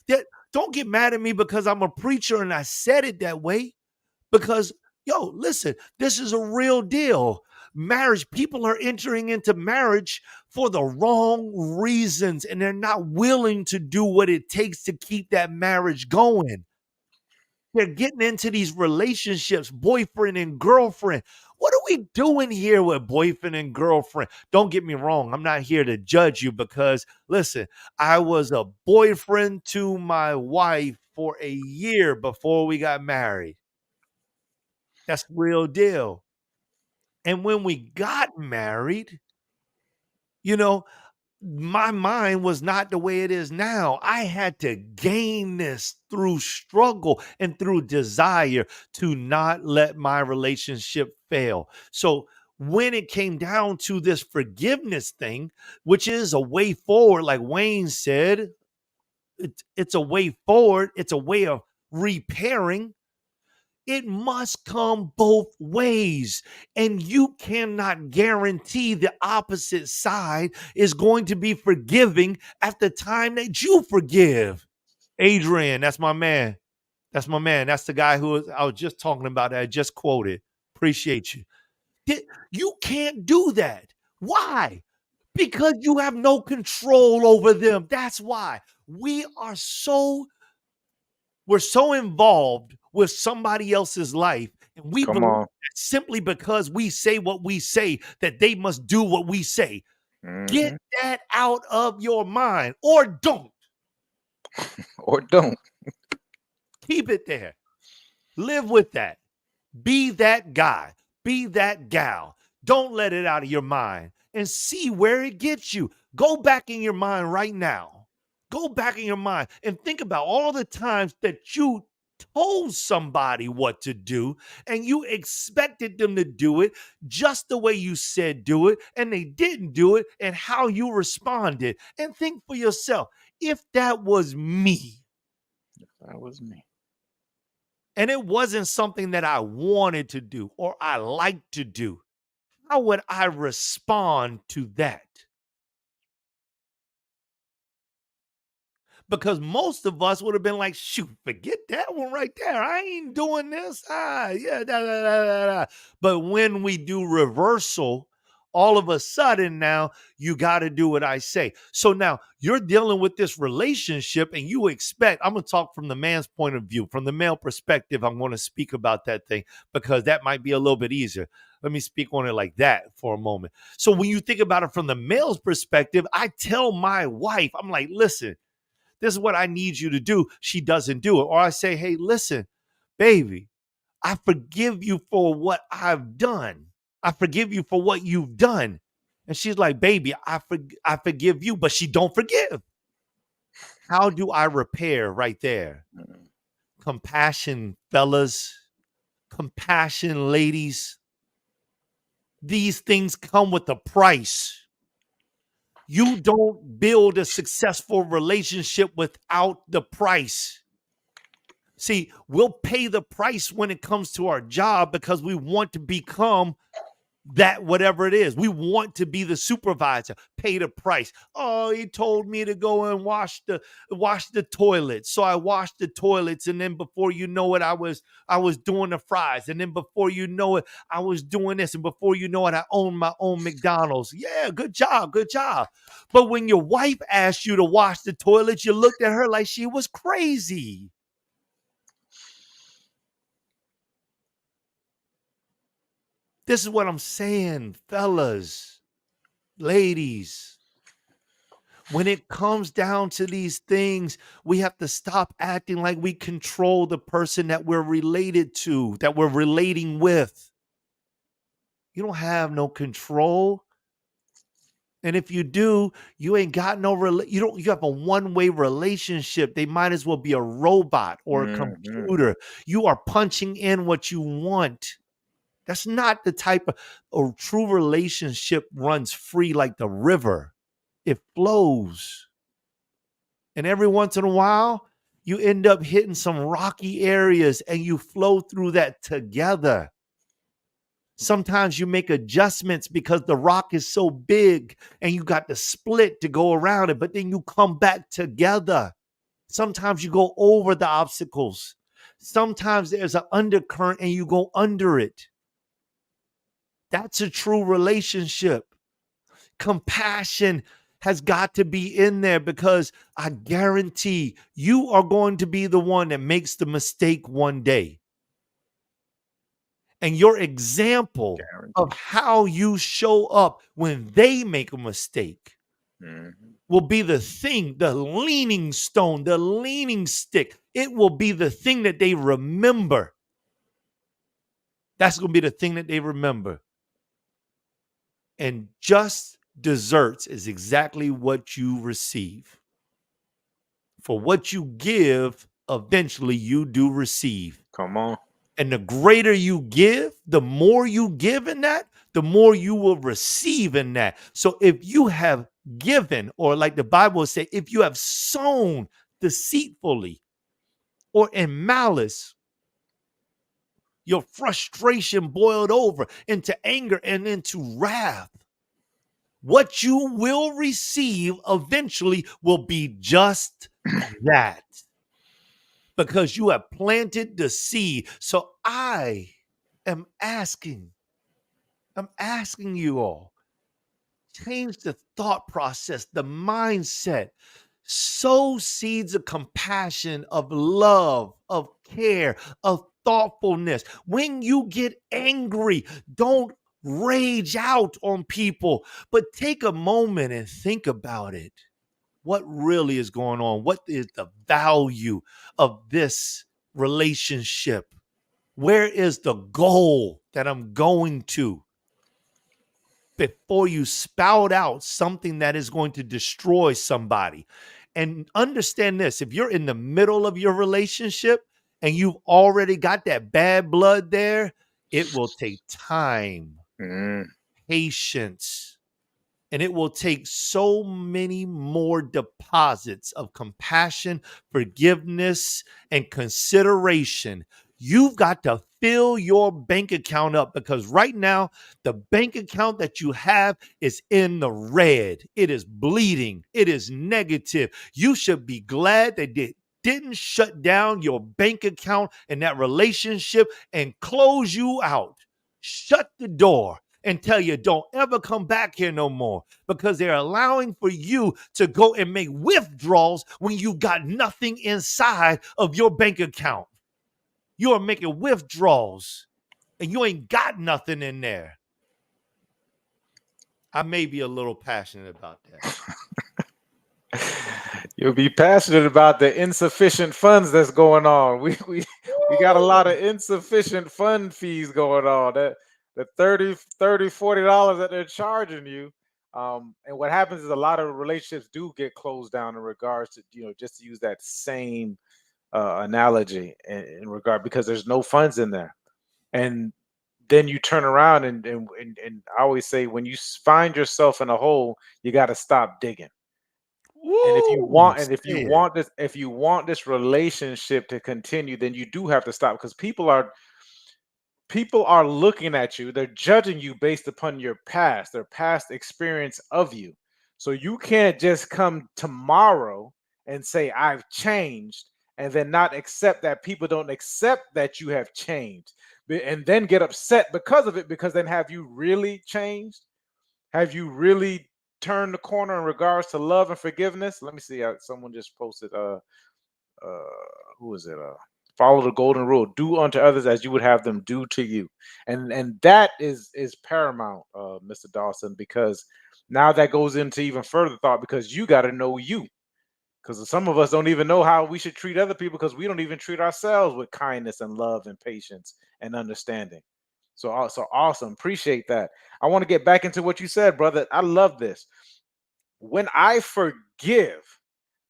Yeah, don't get mad at me because I'm a preacher and I said it that way. Because, yo, listen, this is a real deal. Marriage, people are entering into marriage for the wrong reasons and they're not willing to do what it takes to keep that marriage going. They're getting into these relationships, boyfriend and girlfriend. What are we doing here with boyfriend and girlfriend? Don't get me wrong. I'm not here to judge you because, listen, I was a boyfriend to my wife for a year before we got married. That's real deal. And when we got married, you know, my mind was not the way it is now. I had to gain this through struggle and through desire to not let my relationship fail. So when it came down to this forgiveness thing, which is a way forward, like Wayne said, it's a way forward, it's a way of repairing. It must come both ways. And you cannot guarantee the opposite side is going to be forgiving at the time that you forgive. Adrian, that's my man. That's my man. That's the guy I was just talking about that I just quoted. Appreciate you. You can't do that. Why? Because you have no control over them. That's why. We're so involved with somebody else's life, and we Come believe on. that simply because we say what we say, that they must do what we say. Get Hmm. that out of your mind, or don't Or don't. keep it there. Live with that. Be that guy. Be that gal. Don't let it out of your mind and see where it gets you. Go back in your mind right now. Go back in your mind and think about all the times that you told somebody what to do and you expected them to do it just the way you said do it and they didn't do it and how you responded. And think for yourself, if that was me, That was me. and it wasn't something that I wanted to do or I liked to do, how would I respond to that? Because most of us would have been like, shoot, forget that one right there. I ain't doing this. Yeah, da, da, da, da, da. But when we do reversal, all of a sudden now you got to do what I say. So now you're dealing with this relationship and you expect, I'm going to talk from the man's point of view, from the male perspective. I'm going to speak about that thing because that might be a little bit easier. Let me speak on it like that for a moment. So when you think about it from the male's perspective, I tell my wife, I'm like, listen, this is what I need you to do. She doesn't do it. Or I say, hey, listen, baby, I forgive you for what I've done. I forgive you for what you've done. And she's like, baby, I forgive you, but she don't forgive. How do I repair right there? Mm. Compassion, fellas, compassion, ladies. These things come with a price. You don't build a successful relationship without the price. See, we'll pay the price when it comes to our job because we want to become that whatever it is. We want to be the supervisor, pay the price. Oh, he told me to go and wash the toilets. So I washed the toilets, and then before you know it, I was doing the fries. And then before you know it, I was doing this. And before you know it, I own my own McDonald's. Yeah, good job, good job. But when your wife asked you to wash the toilets, you looked at her like she was crazy. This is what I'm saying, fellas, ladies. When it comes down to these things, we have to stop acting like we control the person that we're related to, that we're relating with. You don't have no control. And if you do, you ain't got no you have a one-way relationship. They might as well be a robot or a Mhm. computer. You are punching in what you want. That's not the type of a true relationship runs free like the river. It flows. And every once in a while, you end up hitting some rocky areas and you flow through that together. Sometimes you make adjustments because the rock is so big and you got the split to go around it, but then you come back together. Sometimes you go over the obstacles. Sometimes there's an undercurrent and you go under it. That's a true relationship. Compassion has got to be in there because I guarantee you are going to be the one that makes the mistake one day. And your example of Guaranteed. how you show up when they make a mistake Mhm. will be the thing, the leaning stone, the leaning stick. It will be the thing that they remember. That's going to be the thing that they remember. And just desserts is exactly what you receive. For what you give, eventually you do receive. Come on. And the greater you give, the more you give in that, the more you will receive in that. So if you have given, or like the Bible says, if you have sown deceitfully or in malice, your frustration boiled over into anger and into wrath. What you will receive eventually will be just that because you have planted the seed. So am asking, I'm asking you all, change the thought process, the mindset, sow seeds of compassion, of love, of care, of thoughtfulness. When you get angry, don't rage out on people, but take a moment and think about it. What really is going on? What is the value of this relationship? Where is the goal that I'm going to before you spout out something that is going to destroy somebody? And understand this, if you're in the middle of your relationship and you've already got that bad blood there, it will take time, Mm. patience, and it will take so many more deposits of compassion, forgiveness, and consideration. You've got to fill your bank account up, because right now, the bank account that you have is in the red. It is bleeding. It is negative. You should be glad that they didn't shut down your bank account and that relationship and close you out. Shut the door and tell you don't ever come back here no more, because they're allowing for you to go and make withdrawals when you got nothing inside of your bank account. You are making withdrawals and you ain't got nothing in there. I may be a little passionate about that. You'll be passionate about the insufficient funds that's going on. We got a lot of Woo! insufficient fund fees going on. That the 30, $40 that they're charging you. And what happens is a lot of relationships do get closed down in regards to, just to use that same analogy in regard, because there's no funds in there. And then you turn around and I always say, when you find yourself in a hole, you got to stop digging. And if you Woo! want, Say it. if you want this relationship to continue, then you do have to stop, because people are looking at you. They're judging you based upon your past, their past experience of you. So you can't just come tomorrow and say I've changed, and then not accept that people don't accept that you have changed, and then get upset because of it. Because then, have you really changed? Have you really turned the corner in regards to love and forgiveness? Let me see. Someone just posted. Uh, who is it? Follow the golden rule: do unto others as you would have them do to you. And that is paramount, Mr. Dawson, because now that goes into even further thought, because you got to know you. Because some of us don't even know how we should treat other people, because we don't even treat ourselves with kindness and love and patience and understanding. So awesome. Appreciate that. I want to get back into what you said, brother. I love this. When I forgive,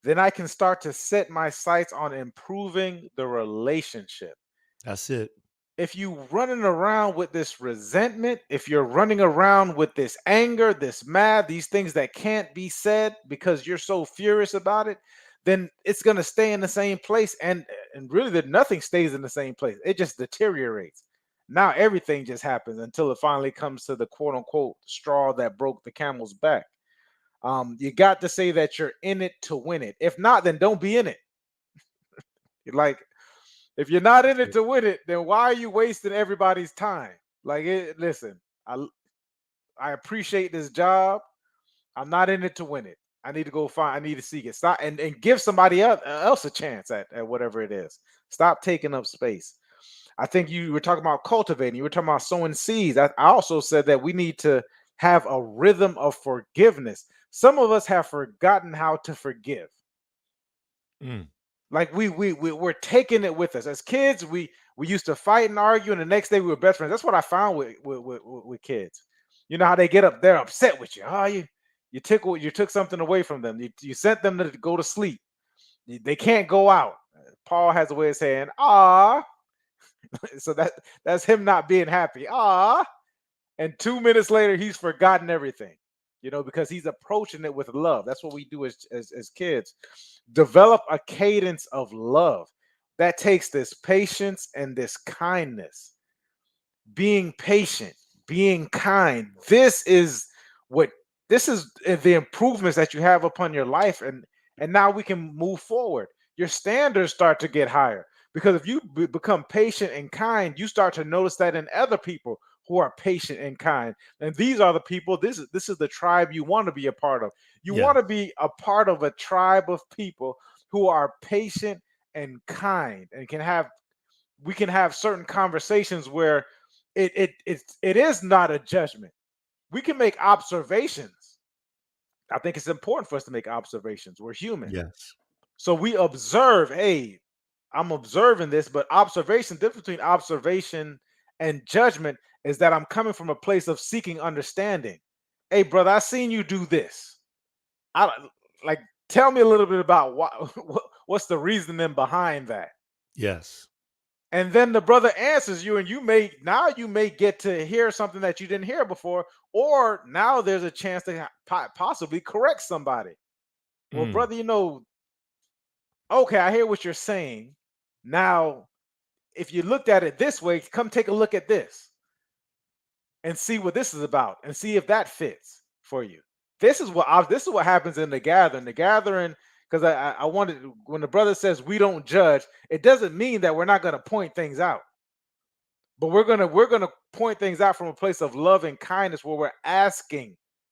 then I can start to set my sights on improving the relationship. That's it. If you running around with this resentment, if you're running around with this anger, this mad, these things that can't be said because you're so furious about it, then it's going to stay in the same place. And really, that nothing stays in the same place. It just deteriorates. Now everything just happens until it finally comes to the quote unquote straw that broke the camel's back. You got to say that you're in it to win it. If not, then don't be in it. Like, if you're not in it to win it, then why are you wasting everybody's time? Like, listen, I appreciate this job. I'm not in it to win it. I need to go find. I need to seek it. Stop and give somebody else a chance at whatever it is. Stop taking up space. I think you were talking about cultivating. You were talking about sowing seeds. I also said that we need to have a rhythm of forgiveness. Some of us have forgotten how to forgive. Mm. Like we're taking it with us. As kids, we used to fight and argue, and the next day we were best friends. That's what I found with kids. You know how they get up, they're upset with you. Oh, you took something away from them. You sent them to go to sleep. They can't go out. Paul has a way of saying, ah. So that's him not being happy. Ah. And 2 minutes later, he's forgotten everything. Because he's approaching it with love. That's what we do as kids. Develop a cadence of love that takes this patience and this kindness. Being patient, being kind. What this is the improvements that you have upon your life, and now we can move forward. Your standards start to get higher, because if you become patient and kind, you start to notice that in other people who are patient and kind. And these are the people, this is the tribe you want to be a part of. You Yeah. want to be a part of a tribe of people who are patient and kind, and we can have certain conversations where it is not a judgment. We can make observations. I think it's important for us to make observations. We're human. Yes. So we observe, hey, I'm observing this, but observation, difference between observation and judgment is that I'm coming from a place of seeking understanding. Hey, brother, I seen you do this. I like tell me a little bit about what's the reasoning behind that. Yes. And then the brother answers you, and you may get to hear something that you didn't hear before, or now there's a chance to possibly correct somebody. Well, Mm. brother, okay, I hear what you're saying. Now, if you looked at it this way, come take a look at this and see what this is about, and see if that fits for you. This is what happens in the gathering. The gathering, because I wanted, when the brother says we don't judge, it doesn't mean that we're not going to point things out, but we're gonna point things out from a place of love and kindness, where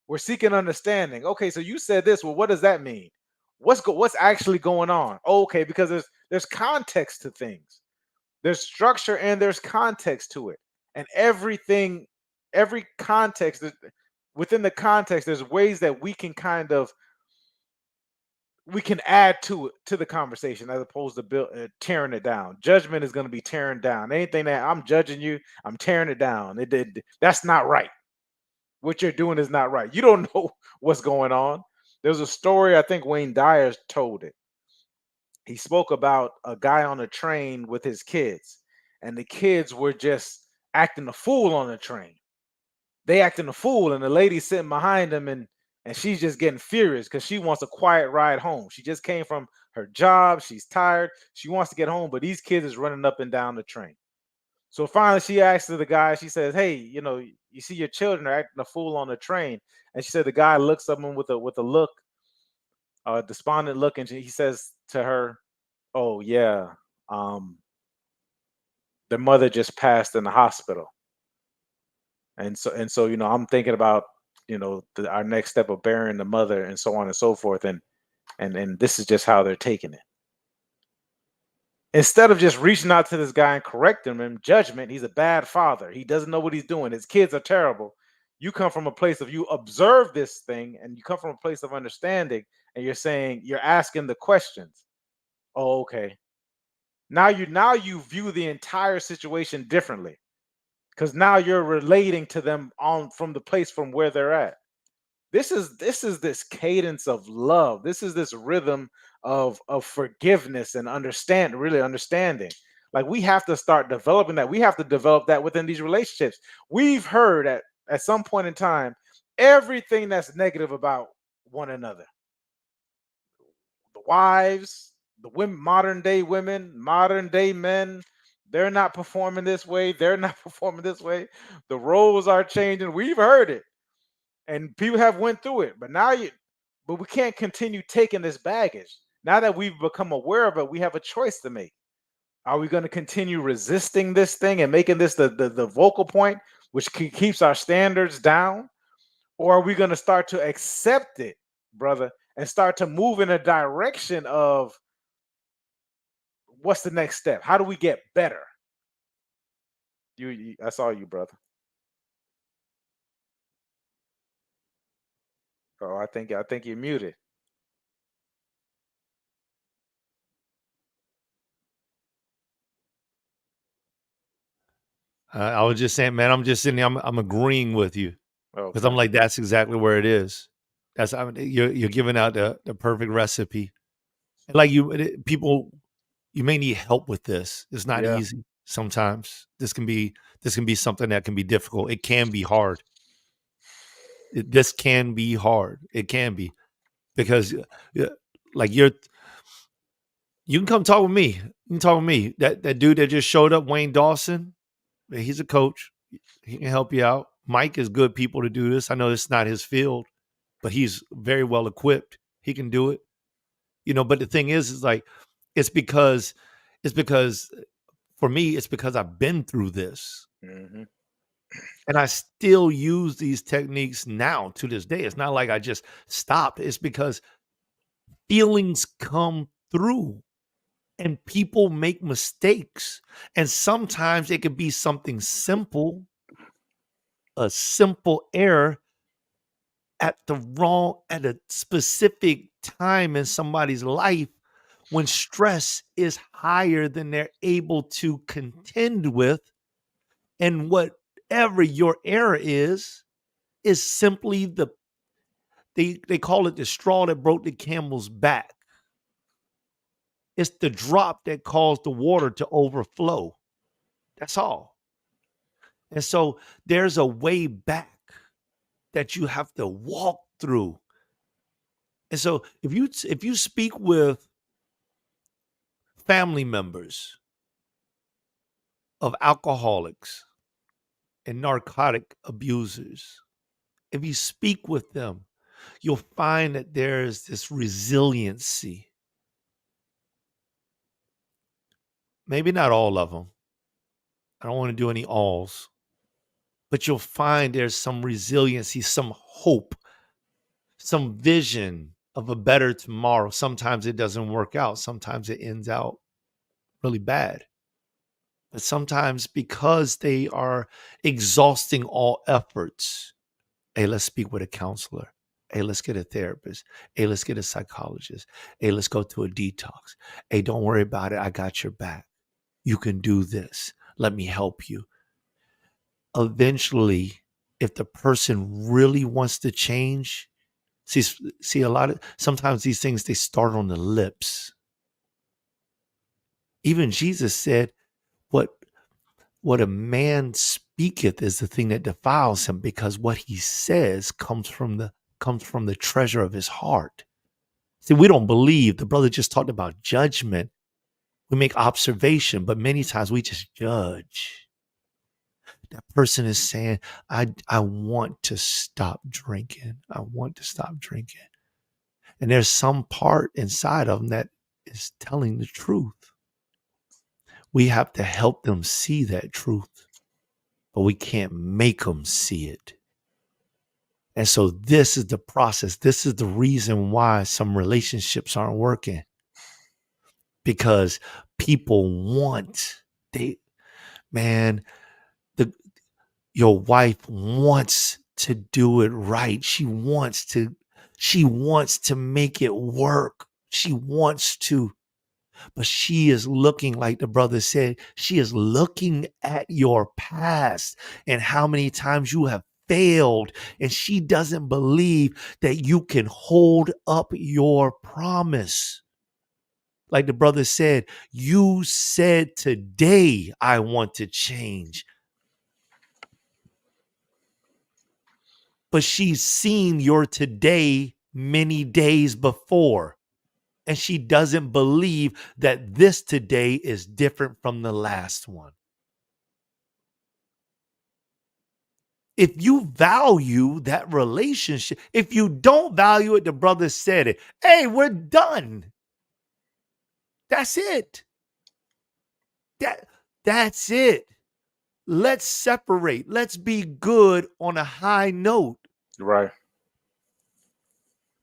we're seeking understanding. Okay, so you said this. Well, what does that mean? What's actually going on? Okay, because there's context to things. There's structure and there's context to it, and every context within the context, there's ways that we can add to the conversation, as opposed to tearing it down. Judgment is going to be tearing down anything that I'm judging you. I'm tearing it down. That's not right. What you're doing is not right. You don't know what's going on. There's a story, I think Wayne Dyer told it. He spoke about a guy on a train with his kids, and the kids were just acting a fool on the train. They acting a fool, and the lady sitting behind them, and she's just getting furious because she wants a quiet ride home. She just came from her job. She's tired. She wants to get home, but these kids is running up and down the train. So finally, she asks the guy. She says, "Hey, you see your children are acting a fool on the train." And she said the guy looks at him with a look, a despondent look, and he says to her, "Oh yeah, um, their mother just passed in the hospital, and so I'm thinking about our next step of burying the mother, and so on and so forth, and this is just how they're taking it." Instead of just reaching out to this guy and correcting him in judgment, he's a bad father. He doesn't know what he's doing. His kids are terrible. You come from a place of, you observe this thing, and you come from a place of understanding, and you're asking the questions. Oh, okay. Now you view the entire situation differently, because now you're relating to them on from the place from where they're at. This is this cadence of love. This is this rhythm of forgiveness and really understanding. Like, we have to start developing that. We have to develop that within these relationships. We've heard at some point in time everything that's negative about one another. The wives, the women, modern day women, modern day men, they're not performing this way. They're not performing this way. The roles are changing. We've heard it, and people have went through it. But we can't continue taking this baggage. Now that we've become aware of it, we have a choice to make. Are we going to continue resisting this thing and making this the vocal point, which keeps our standards down? Or are we going to start to accept it, brother, and start to move in a direction of what's the next step? How do we get better? I saw you, brother. Oh, I think you're muted. I was just saying, man, I'm just sitting there, I'm agreeing with you, because I'm Okay. like, that's exactly where it is. You're giving out the perfect recipe. And like people, you may need help with this. It's not Yeah. easy sometimes. This can be something that can be difficult. It can be hard. This can be hard. It can be, because uh, like you can come talk with me. You can talk with me. That dude that just showed up, Wayne Dawson, he's a coach. He can help you out. Mike is good people to do this. I know it's not his field, but he's very well equipped. He can do it. But the thing is like, it's because it's because for me, it's because I've been through this, Hmm. and I still use these techniques now to this day. It's not like I just stopped. It's because feelings come through, and people make mistakes. And sometimes it could be something simple, a simple error at a specific time in somebody's life, when stress is higher than they're able to contend with, and whatever your error is simply they call it the straw that broke the camel's back. It's the drop that caused the water to overflow. That's all. And so there's a way back that you have to walk through. And so if you speak with family members of alcoholics and narcotic abusers, if you speak with them, you'll find that there's this resiliency. Maybe not all of them. I don't want to do any alls, but you'll find there's some resiliency, some hope, some vision of a better tomorrow. Sometimes it doesn't work out. Sometimes it ends out really bad. But sometimes because they are exhausting all efforts, hey, let's speak with a counselor. Hey, let's get a therapist. Hey, let's get a psychologist. Hey, let's go to a detox. Hey, don't worry about it. I got your back. You can do this. Let me help you. Eventually, if the person really wants to change, see a lot of sometimes these things they start on the lips. Even Jesus said, what what a man speaketh is the thing that defiles him, because what he says comes from the treasure of his heart. See, we don't believe. The brother just talked about judgment. We make observation, but many times we just judge. That person is saying, I want to stop drinking. I want to stop drinking. And there's some part inside of them that is telling the truth. We have to help them see that truth, but we can't make them see it. And so this is the process. This is the reason why some relationships aren't working, because people want, they, man, the your wife wants to do it right. She wants to make it work. She wants to, but she is looking, like the brother said, she is looking at your past and how many times you have failed. And she doesn't believe that you can hold up your promise. Like the brother said, you said today, I want to change. But she's seen your today many days before. And she doesn't believe that this today is different from the last one. If you value that relationship, if you don't value it, the brother said it. Hey, we're done. That's it. That's it. Let's separate. Let's be good on a high note. Right.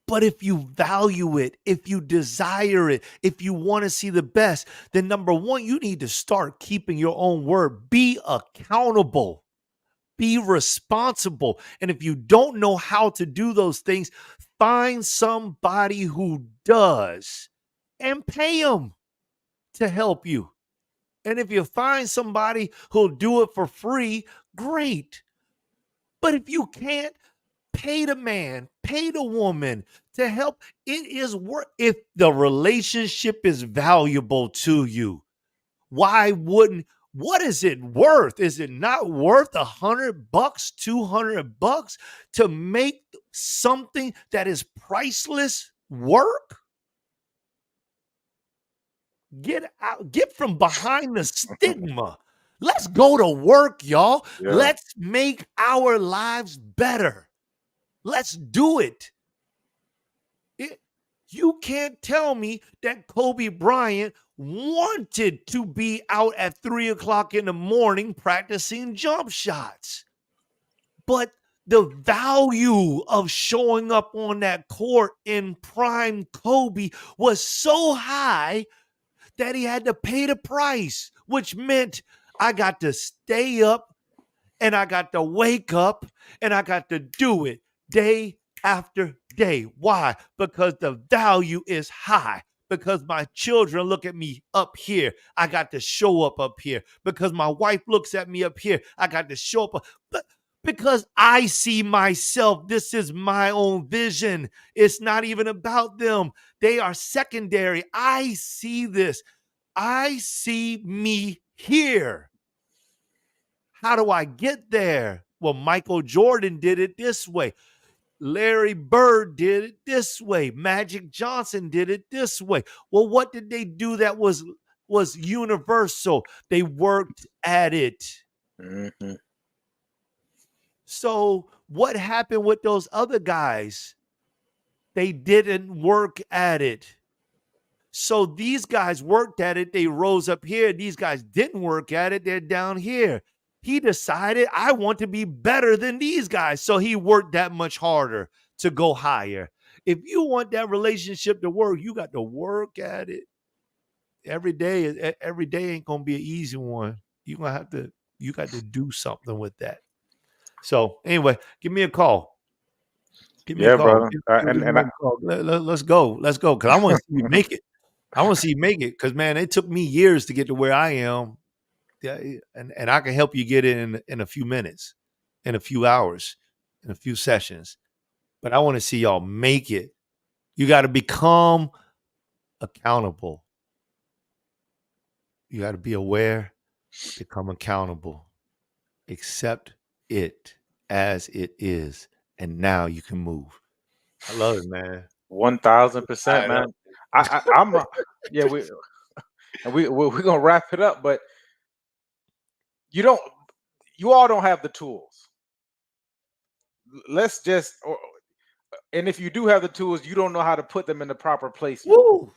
But if you value it, if you desire it, if you want to see the best, then number one, you need to start keeping your own word. Be accountable. Be responsible. And if you don't know how to do those things, find somebody who does and pay them to help you. And if you find somebody who'll do it for free, great. But if you can't, pay the man, pay the woman to help. It is work. If the relationship is valuable to you, why wouldn't, what is it worth? Is it not worth $100, $200 to make something that is priceless work? Get out, get from behind the stigma. Let's go to work, y'all. Yeah. Let's make our lives better. Let's do it. You can't tell me that Kobe Bryant wanted to be out at 3 o'clock in the morning practicing jump shots. But the value of showing up on that court in prime Kobe was so high that he had to pay the price, which meant I got to stay up and I got to wake up and I got to do it day after day. Why? Because the value is high. Because my children look at me up here, I got to show up here. Because my wife looks at me up here, I got to show up. But because I see myself, this is my own vision. It's not even about them. They are secondary. I see this. I see me here. How do I get there? Well, Michael Jordan did it this way. Larry Bird did it this way. Magic Johnson did it this way. Well, what did they do that was universal? They worked at it. Hmm. So, what happened with those other guys? They didn't work at it. So these guys worked at it. They rose up here. These guys didn't work at it. They're down here. He decided, I want to be better than these guys. So he worked that much harder to go higher. If you want that relationship to work, you got to work at it every day. Every day ain't going to be an easy one. You're going to have to, you got to do something with that. So anyway, give me a call. Give me a Yeah, call. brother. Give me a call. Let's go. Let's go. Because I want to see you make it. I want to see you make it because, man, it took me years to get to where I am. Yeah, and I can help you get it in a few minutes, in a few hours, in a few sessions. But I want to see y'all make it. You got to become accountable. You got to be aware, become accountable, accept it as it is. And now you can move. I love it, man. 1000%, Fired up. man. I'm yeah, we're gonna wrap it up, but you don't you all don't have the tools. Let's just and if you do have the tools, you don't know how to put them in the proper placement. Woo!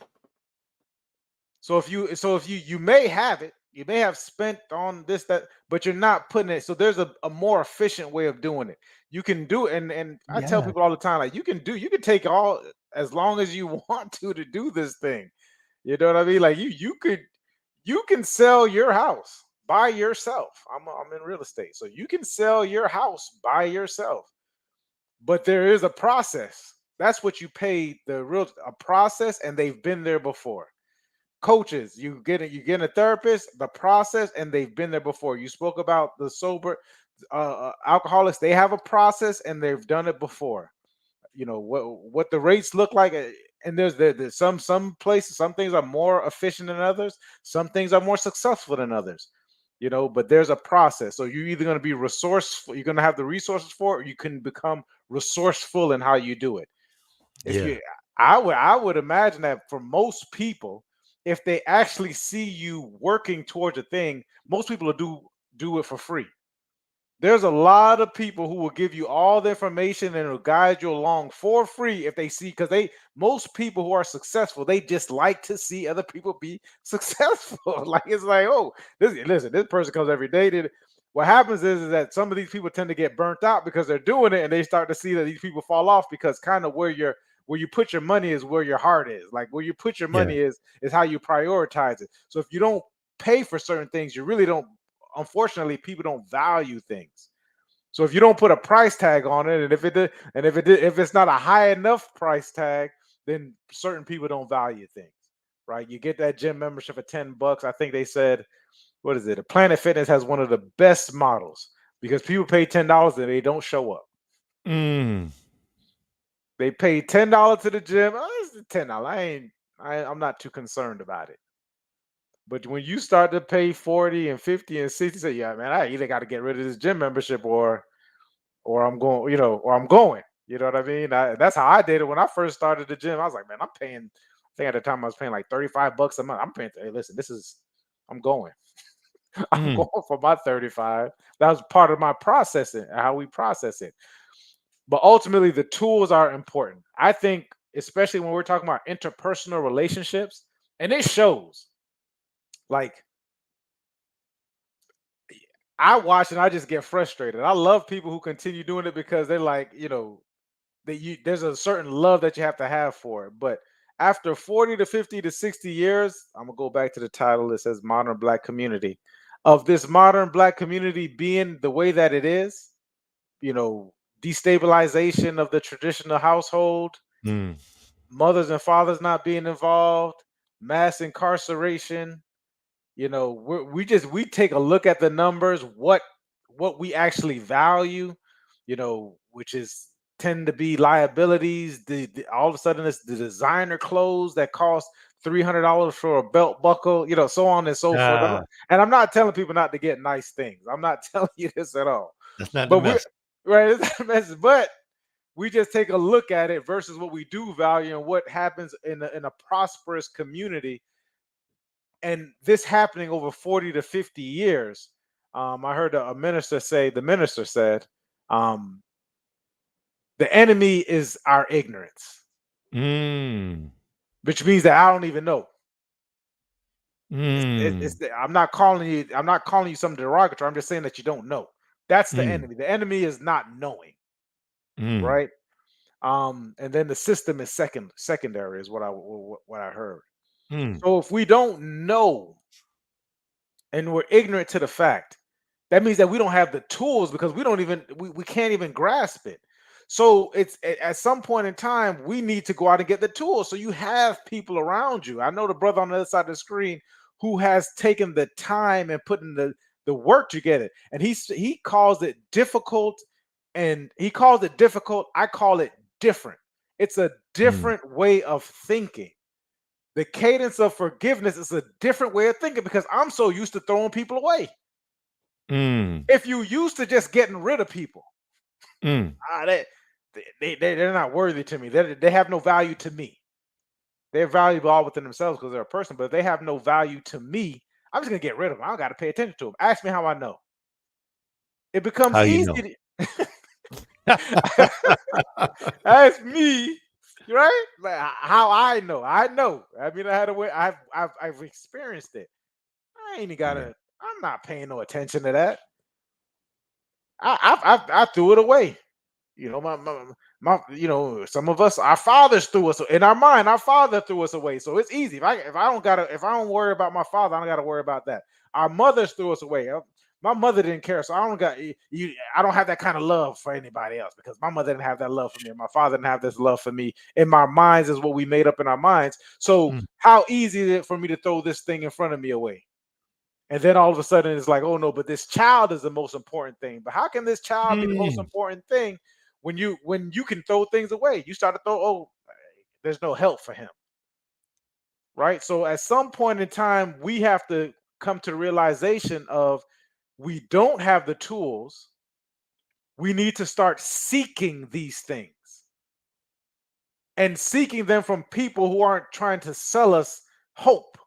So if you may have it, you may have spent on this that, but you're not putting it. So there's a more efficient way of doing it. You can do it, and I tell Yeah. people all the time, like you can take all as long as you want to do this thing. You know what I mean? Like you can sell your house by yourself. I'm in real estate, so you can sell your house by yourself. But there is a process. That's what you pay the real a process, and they've been there before. Coaches, you get a therapist, the process, and they've been there before. You spoke about the sober alcoholics. They have a process, and they've done it before. You know what the rates look like, and there's some places, some things are more efficient than others, some things are more successful than others, but there's a process. So you're either going to be resourceful, you're going to have the resources for it, or you can become resourceful in how you do it. If Yeah. you I would imagine that for most people, if they actually see you working towards a thing, most people will do it for free. There's a lot of people who will give you all the information and will guide you along for free if they see, because most people who are successful, they just like to see other people be successful. Like it's like, oh, this person comes every day. What happens is that some of these people tend to get burnt out because they're doing it, and they start to see that these people fall off because kind of where you put your money is where your heart is. Like where you put your Yeah. money is how you prioritize it. So if you don't pay for certain things, you really don't, unfortunately, people don't value things. So if you don't put a price tag on it, and if it's not a high enough price tag, then certain people don't value things, right? You get that gym membership for $10. I think they said, what is it? A Planet Fitness has one of the best models because people pay $10 and they don't show up. Mm. They pay $10 to the gym. Oh, it's $10. I'm not too concerned about it. But when you start to pay 40 and 50 and 60, say, yeah, man, I either got to get rid of this gym membership or I'm going, or I'm going. You know what I mean? That's how I did it when I first started the gym. I was like, man, I'm paying. I think at the time I was paying like $35 a month. I'm paying. Hey, listen, I'm going. I'm Mm. going for my 35. That was part of my processing, how we process it. But ultimately, the tools are important. I think, especially when we're talking about interpersonal relationships, and it shows. Like I watch and I just get frustrated. I love people who continue doing it because they're like, there's a certain love that you have for it. But after 40 to 50 to 60 years, I'm gonna go back to the title. It says modern black community. Of this modern black community being the way that it is, destabilization of the traditional household, Mm. mothers and fathers not being involved, mass incarceration. We take a look at the numbers, what we actually value, which is tend to be liabilities. All of a sudden it's the designer clothes that cost $300 for a belt buckle, so on and so forth. Ah, And I'm not telling people not to get nice things. I'm not telling you this at all. that's not the But we message. right, it's not a message, but we just take a look at it versus what we do value and what happens in a prosperous community, and this happening over 40 to 50 years. I heard the minister said, um, the enemy is our ignorance, Mm, which means that I don't even know. mm, I'm not calling you something derogatory. I'm just saying that you don't know. That's the mm, enemy. The enemy is not knowing, mm, right? And then the system is secondary, is what I heard. mm, So if we don't know and we're ignorant to the fact, that means that we don't have the tools because we can't even grasp it. So at some point in time we need to go out and get the tools, so you have people around you. I know the brother on the other side of the screen who has taken the time and put in the work to get it, and he calls it difficult, and he calls it difficult. I call it different. It's a mm, different way of thinking. The cadence of forgiveness is a different way of thinking because I'm so used to throwing people away. mm, If you used to just getting rid of people, mm. ah, they're not worthy to me. They have no value to me. They're valuable all within themselves because they're a person, but if they have no value to me, I'm just gonna get rid of them. I don't got to pay attention to them. Ask me how I know. It becomes How you easy. know? Ask me, right? Like how I know. I know. I mean, I had a way. I've experienced it. I ain't Yeah. gotta. I'm not paying no attention to that. I threw it away. Some of us, our fathers threw us in our mind. Our father threw us away, so it's easy. If I don't worry about my father, I don't gotta worry about that. Our mothers threw us away. My mother didn't care, so I don't got you. I don't have that kind of love for anybody else because my mother didn't have that love for me, and my father didn't have this love for me. In my minds is what we made up in our minds. So Mm, how easy is it for me to throw this thing in front of me away? And then all of a sudden it's like, oh no, but this child is the most important thing. But how can this child be the most mm, important thing when you can throw things away? You start to throw, oh, there's no help for him. Right. So at some point in time, we have to come to the realization of we don't have the tools. We need to start seeking these things and seeking them from people who aren't trying to sell us hope,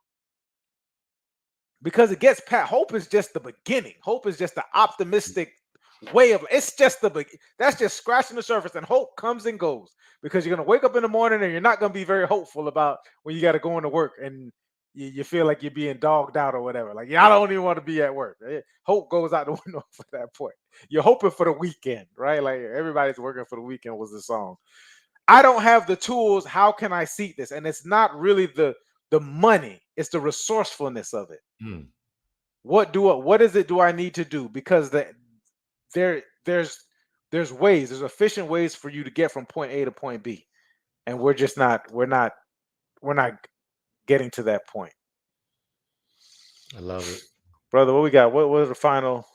because it gets past. Hope is just the beginning. Hope is just the optimistic way of, it's just that's just scratching the surface, and hope comes and goes because you're going to wake up in the morning and you're not going to be very hopeful about when you got to go into work, and you feel like you're being dogged out or whatever. Like, yeah, I don't even want to be at work. Hope goes out the window for that point. You're hoping for the weekend, right? Like everybody's working for the weekend was the song. I don't have the tools. How can I seek this? And it's not really the money, it's the resourcefulness of it. mm. What is it do I need to do? Because there there's there's efficient ways for you to get from point A to point B. And we're not getting to that point. I love it. Brother, what we got? What are the final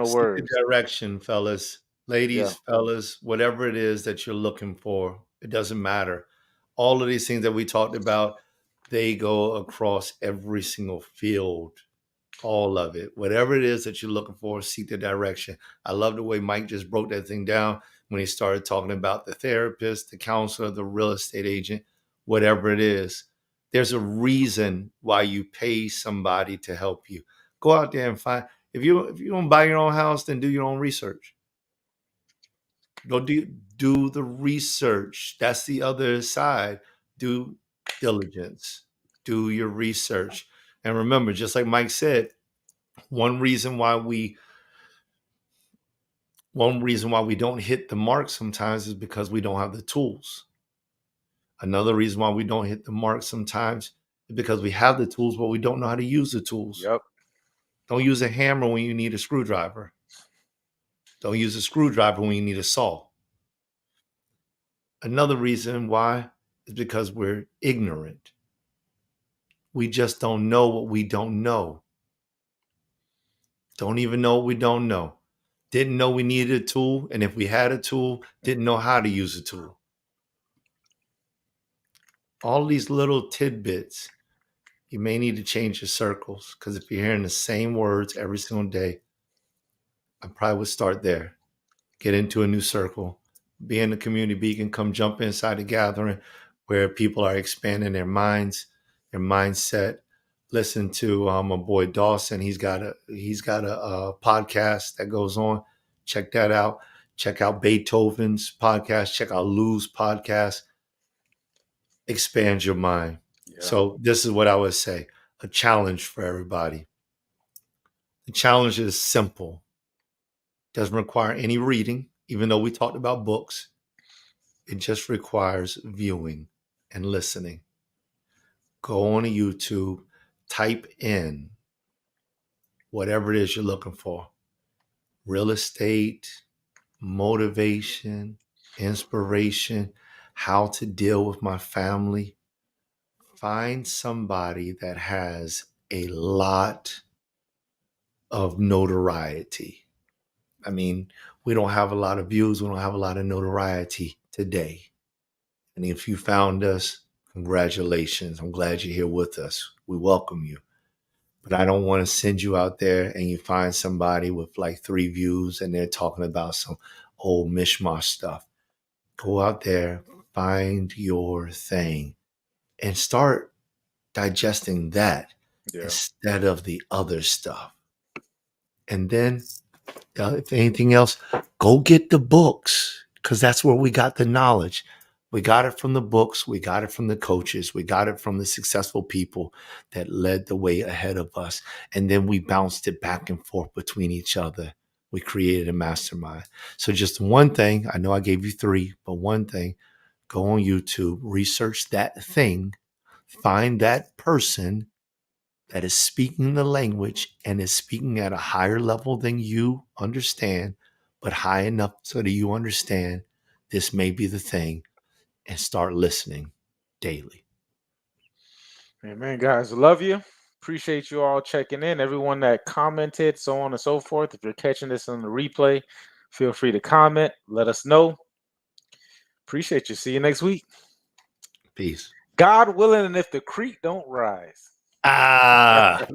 Seek the words? direction, fellas, Yeah. ladies, fellas, whatever it is that you're looking for, it doesn't matter. All of these things that we talked about, they go across every single field, all of it. Whatever it is that you're looking for, seek the direction. I love the way Mike just broke that thing down when he started talking about the therapist, the counselor, the real estate agent, whatever it is. There's a reason why you pay somebody to help you. Go out there and find. If you don't buy your own house, then do your own research. Go do the research. That's the other side. Do diligence. Do your research. And remember, just like Mike said, one reason why we one reason why we don't hit the mark sometimes is because we don't have the tools. Another reason why we don't hit the mark sometimes is because we have the tools, but we don't know how to use the tools. Yep. Don't use a hammer when you need a screwdriver. Don't use a screwdriver when you need a saw. Another reason why is because we're ignorant. We just don't know what we don't know. Don't even know what we don't know. Didn't know we needed a tool. And if we had a tool, didn't know how to use a tool. All these little tidbits, you may need to change your circles, because if you're hearing the same words every single day, I probably would start there. Get into a new circle, be in the community beacon, come jump inside a gathering where people are expanding their minds, their mindset. Listen to my boy Dawson. He's got a podcast that goes on. Check that out. Check out Beethoven's podcast. Check out Lou's podcast. Expand your mind. Yeah. So this is what I would say: a challenge for everybody. The challenge is simple. Doesn't require any reading, even though we talked about books. It just requires viewing and listening. Go on to YouTube, type in whatever it is you're looking for: real estate, motivation, inspiration, how to deal with my family. Find somebody that has a lot of notoriety. I mean, we don't have a lot of views, we don't have a lot of notoriety today. And if you found us, congratulations. I'm glad you're here with us. We welcome you. But I don't want to send you out there and you find somebody with like 3 views and they're talking about some old mishmash stuff. Go out there, find your thing, and start digesting that Yeah. instead of the other stuff. And then if anything else, go get the books, because that's where we got the knowledge. We got it from the books. We got it from the coaches. We got it from the successful people that led the way ahead of us. And then we bounced it back and forth between each other. We created a mastermind. So just one thing, I know I gave you 3, but one thing: go on YouTube, research that thing, find that person that is speaking the language and is speaking at a higher level than you understand, but high enough so that you understand this may be the thing, and start listening daily. Amen, guys. Love you. Appreciate you all checking in. Everyone that commented, so on and so forth. If you're catching this on the replay, feel free to comment. Let us know. Appreciate you. See you next week. Peace. God willing, and if the creek don't rise. Ah.